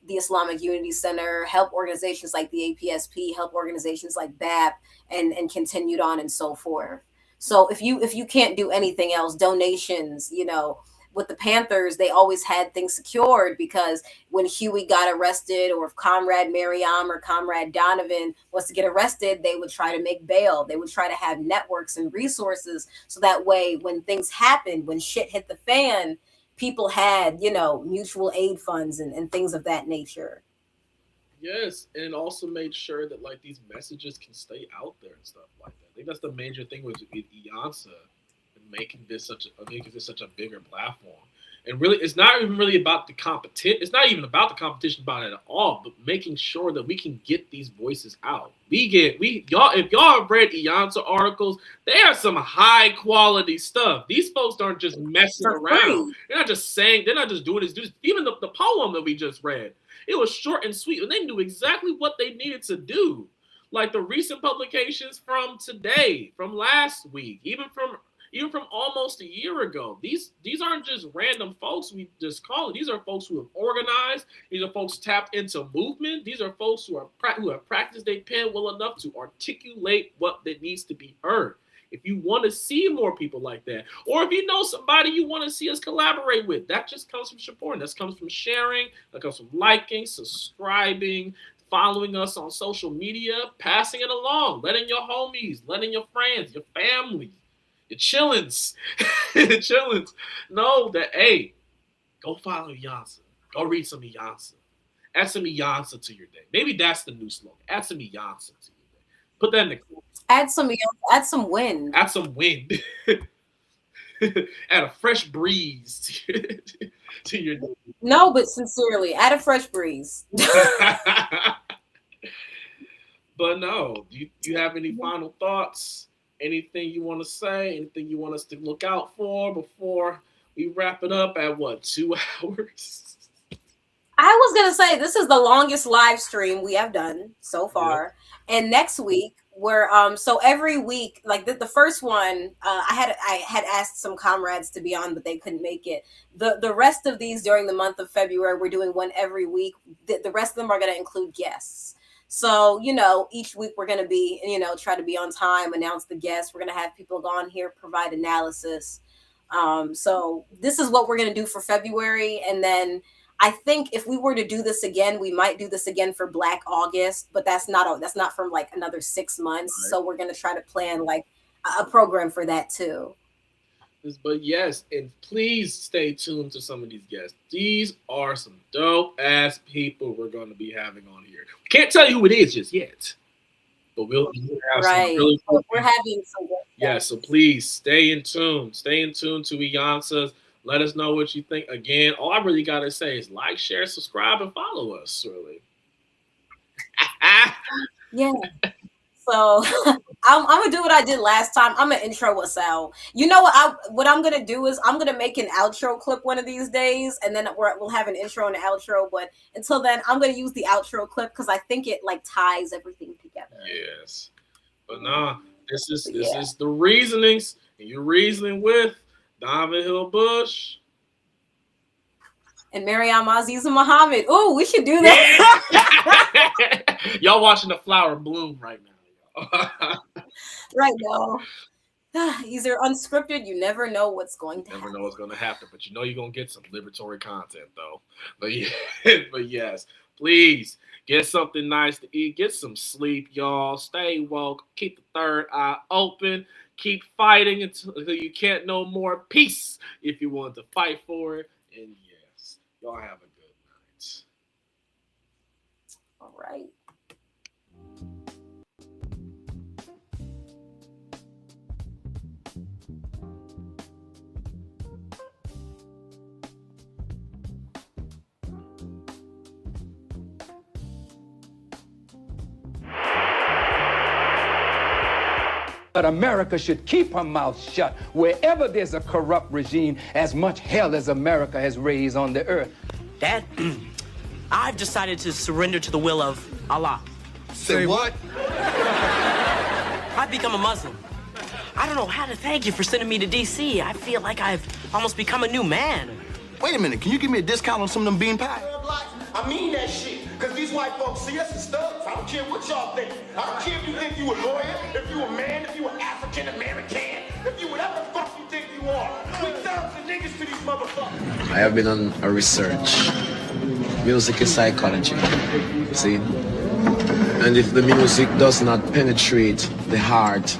the Islamic Unity Center, help organizations like the APSP, help organizations like BAP, and continued on and so forth. So if you can't do anything else, donations, with the Panthers, they always had things secured because when Huey got arrested, or if Comrade Maryam or Comrade Doniven was to get arrested, they would try to make bail. They would try to have networks and resources so that way when things happened, when shit hit the fan, people had, you know, mutual aid funds and things of that nature. Yes, and also made sure that like these messages can stay out there and stuff like that. I think that's the major thing with Iansá and making this such a bigger platform. And really, it's not even really about the competition. It's not even about the competition about it at all, but making sure that we can get these voices out. Y'all, if y'all have read Iansá articles, they are some high quality stuff. These folks aren't just messing around. They're not just doing this. Even the poem that we just read, it was short and sweet, and they knew exactly what they needed to do. Like the recent publications from today, from last week, even from almost a year ago. These aren't just random folks we just call it. These are folks who have organized. These are folks tapped into movement. These are folks who have practiced their pen well enough to articulate what that needs to be heard. If you want to see more people like that, or if you know somebody you want to see us collaborate with, that just comes from supporting. That comes from sharing. That comes from liking, subscribing, following us on social media, passing it along, letting your homies, letting your friends, your family, your chillins know that, hey, go follow Iansá. Go read some Iansá. Add some Iansá to your day. Maybe that's the new slogan. Add some Iansá to your day. Put that in the Add some wind. Add some wind. Add a fresh breeze to your day. No, but sincerely, add a fresh breeze. But no, do you have any final thoughts? Anything you want to say? Anything you want us to look out for before we wrap it up at 2 hours? I was going to say, this is the longest live stream we have done so far. Yeah. And next week, so every week, like the first one, I had asked some comrades to be on, but they couldn't make it. The rest of these during the month of February, we're doing one every week. The rest of them are going to include guests. So, you know, each week we're going to be, try to be on time, announce the guests. We're going to have people go on here, provide analysis. So this is what we're going to do for February. And then I think if we were to do this again, we might do this again for Black August, but that's not from like another 6 months. Right. So we're going to try to plan like a program for that too. But yes, and please stay tuned to some of these guests. These are some dope ass people we're going to be having on here. We can't tell you who it is just yet, but we'll have some really cool we're having some good stuff. Yeah, so please stay in tune. Stay in tune to Iansá. Let us know what you think. Again, all I really got to say is like, share, subscribe, and follow us, really. Yeah. So I'm going to do what I did last time. I'm going to intro us out. You know what I'm going to do is I'm going to make an outro clip one of these days, and then we'll have an intro and an outro. But until then, I'm going to use the outro clip because I think it like ties everything together. Yes. But nah, this is the reasonings, and you're reasoning with Doniven Hill-Bush and Maryam Muhammad. Oh, we should do that. Yeah. Y'all watching the flower bloom right now. Right now. These are unscripted. You never know what's going to happen. Never know what's going to happen, but you know you're going to get some liberatory content, though. But yes, please get something nice to eat. Get some sleep, y'all. Stay woke. Keep the third eye open. Keep fighting until you can't no more. Peace if you want to fight for it. And yes, y'all have a good night. All right. But America should keep her mouth shut. Wherever there's a corrupt regime, as much hell as America has raised on the earth. Dad, I've decided to surrender to the will of Allah. Say what? I've become a Muslim. I don't know how to thank you for sending me to D.C. I feel like I've almost become a new man. Wait a minute, can you give me a discount on some of them bean pies? I mean that shit. Because these white folks see us as thugs. I don't care what y'all think. I don't care if you think you a lawyer, if you a man, if you an African American, if you whatever the fuck you think you are. We thugs and niggas to these motherfuckers. I have been on a research. Music is psychology. See? And if the music does not penetrate the heart,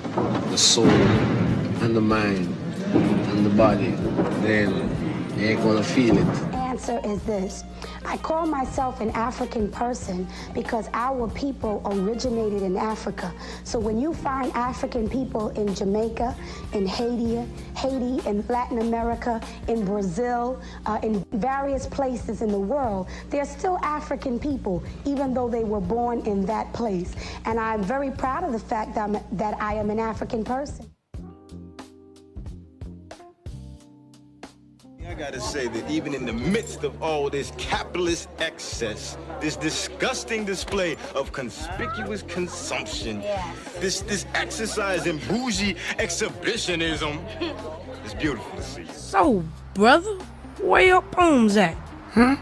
the soul, and the mind, and the body, then you ain't gonna feel it. Answer is this. I call myself an African person because our people originated in Africa. So when you find African people in Jamaica, in Haiti, in Latin America, in Brazil, in various places in the world, they're still African people, even though they were born in that place. And I'm very proud of the fact that I am an African person. I gotta say that even in the midst of all this capitalist excess, this disgusting display of conspicuous consumption, this exercise in bougie exhibitionism, it's beautiful to see. So, brother, where your poems at? Huh?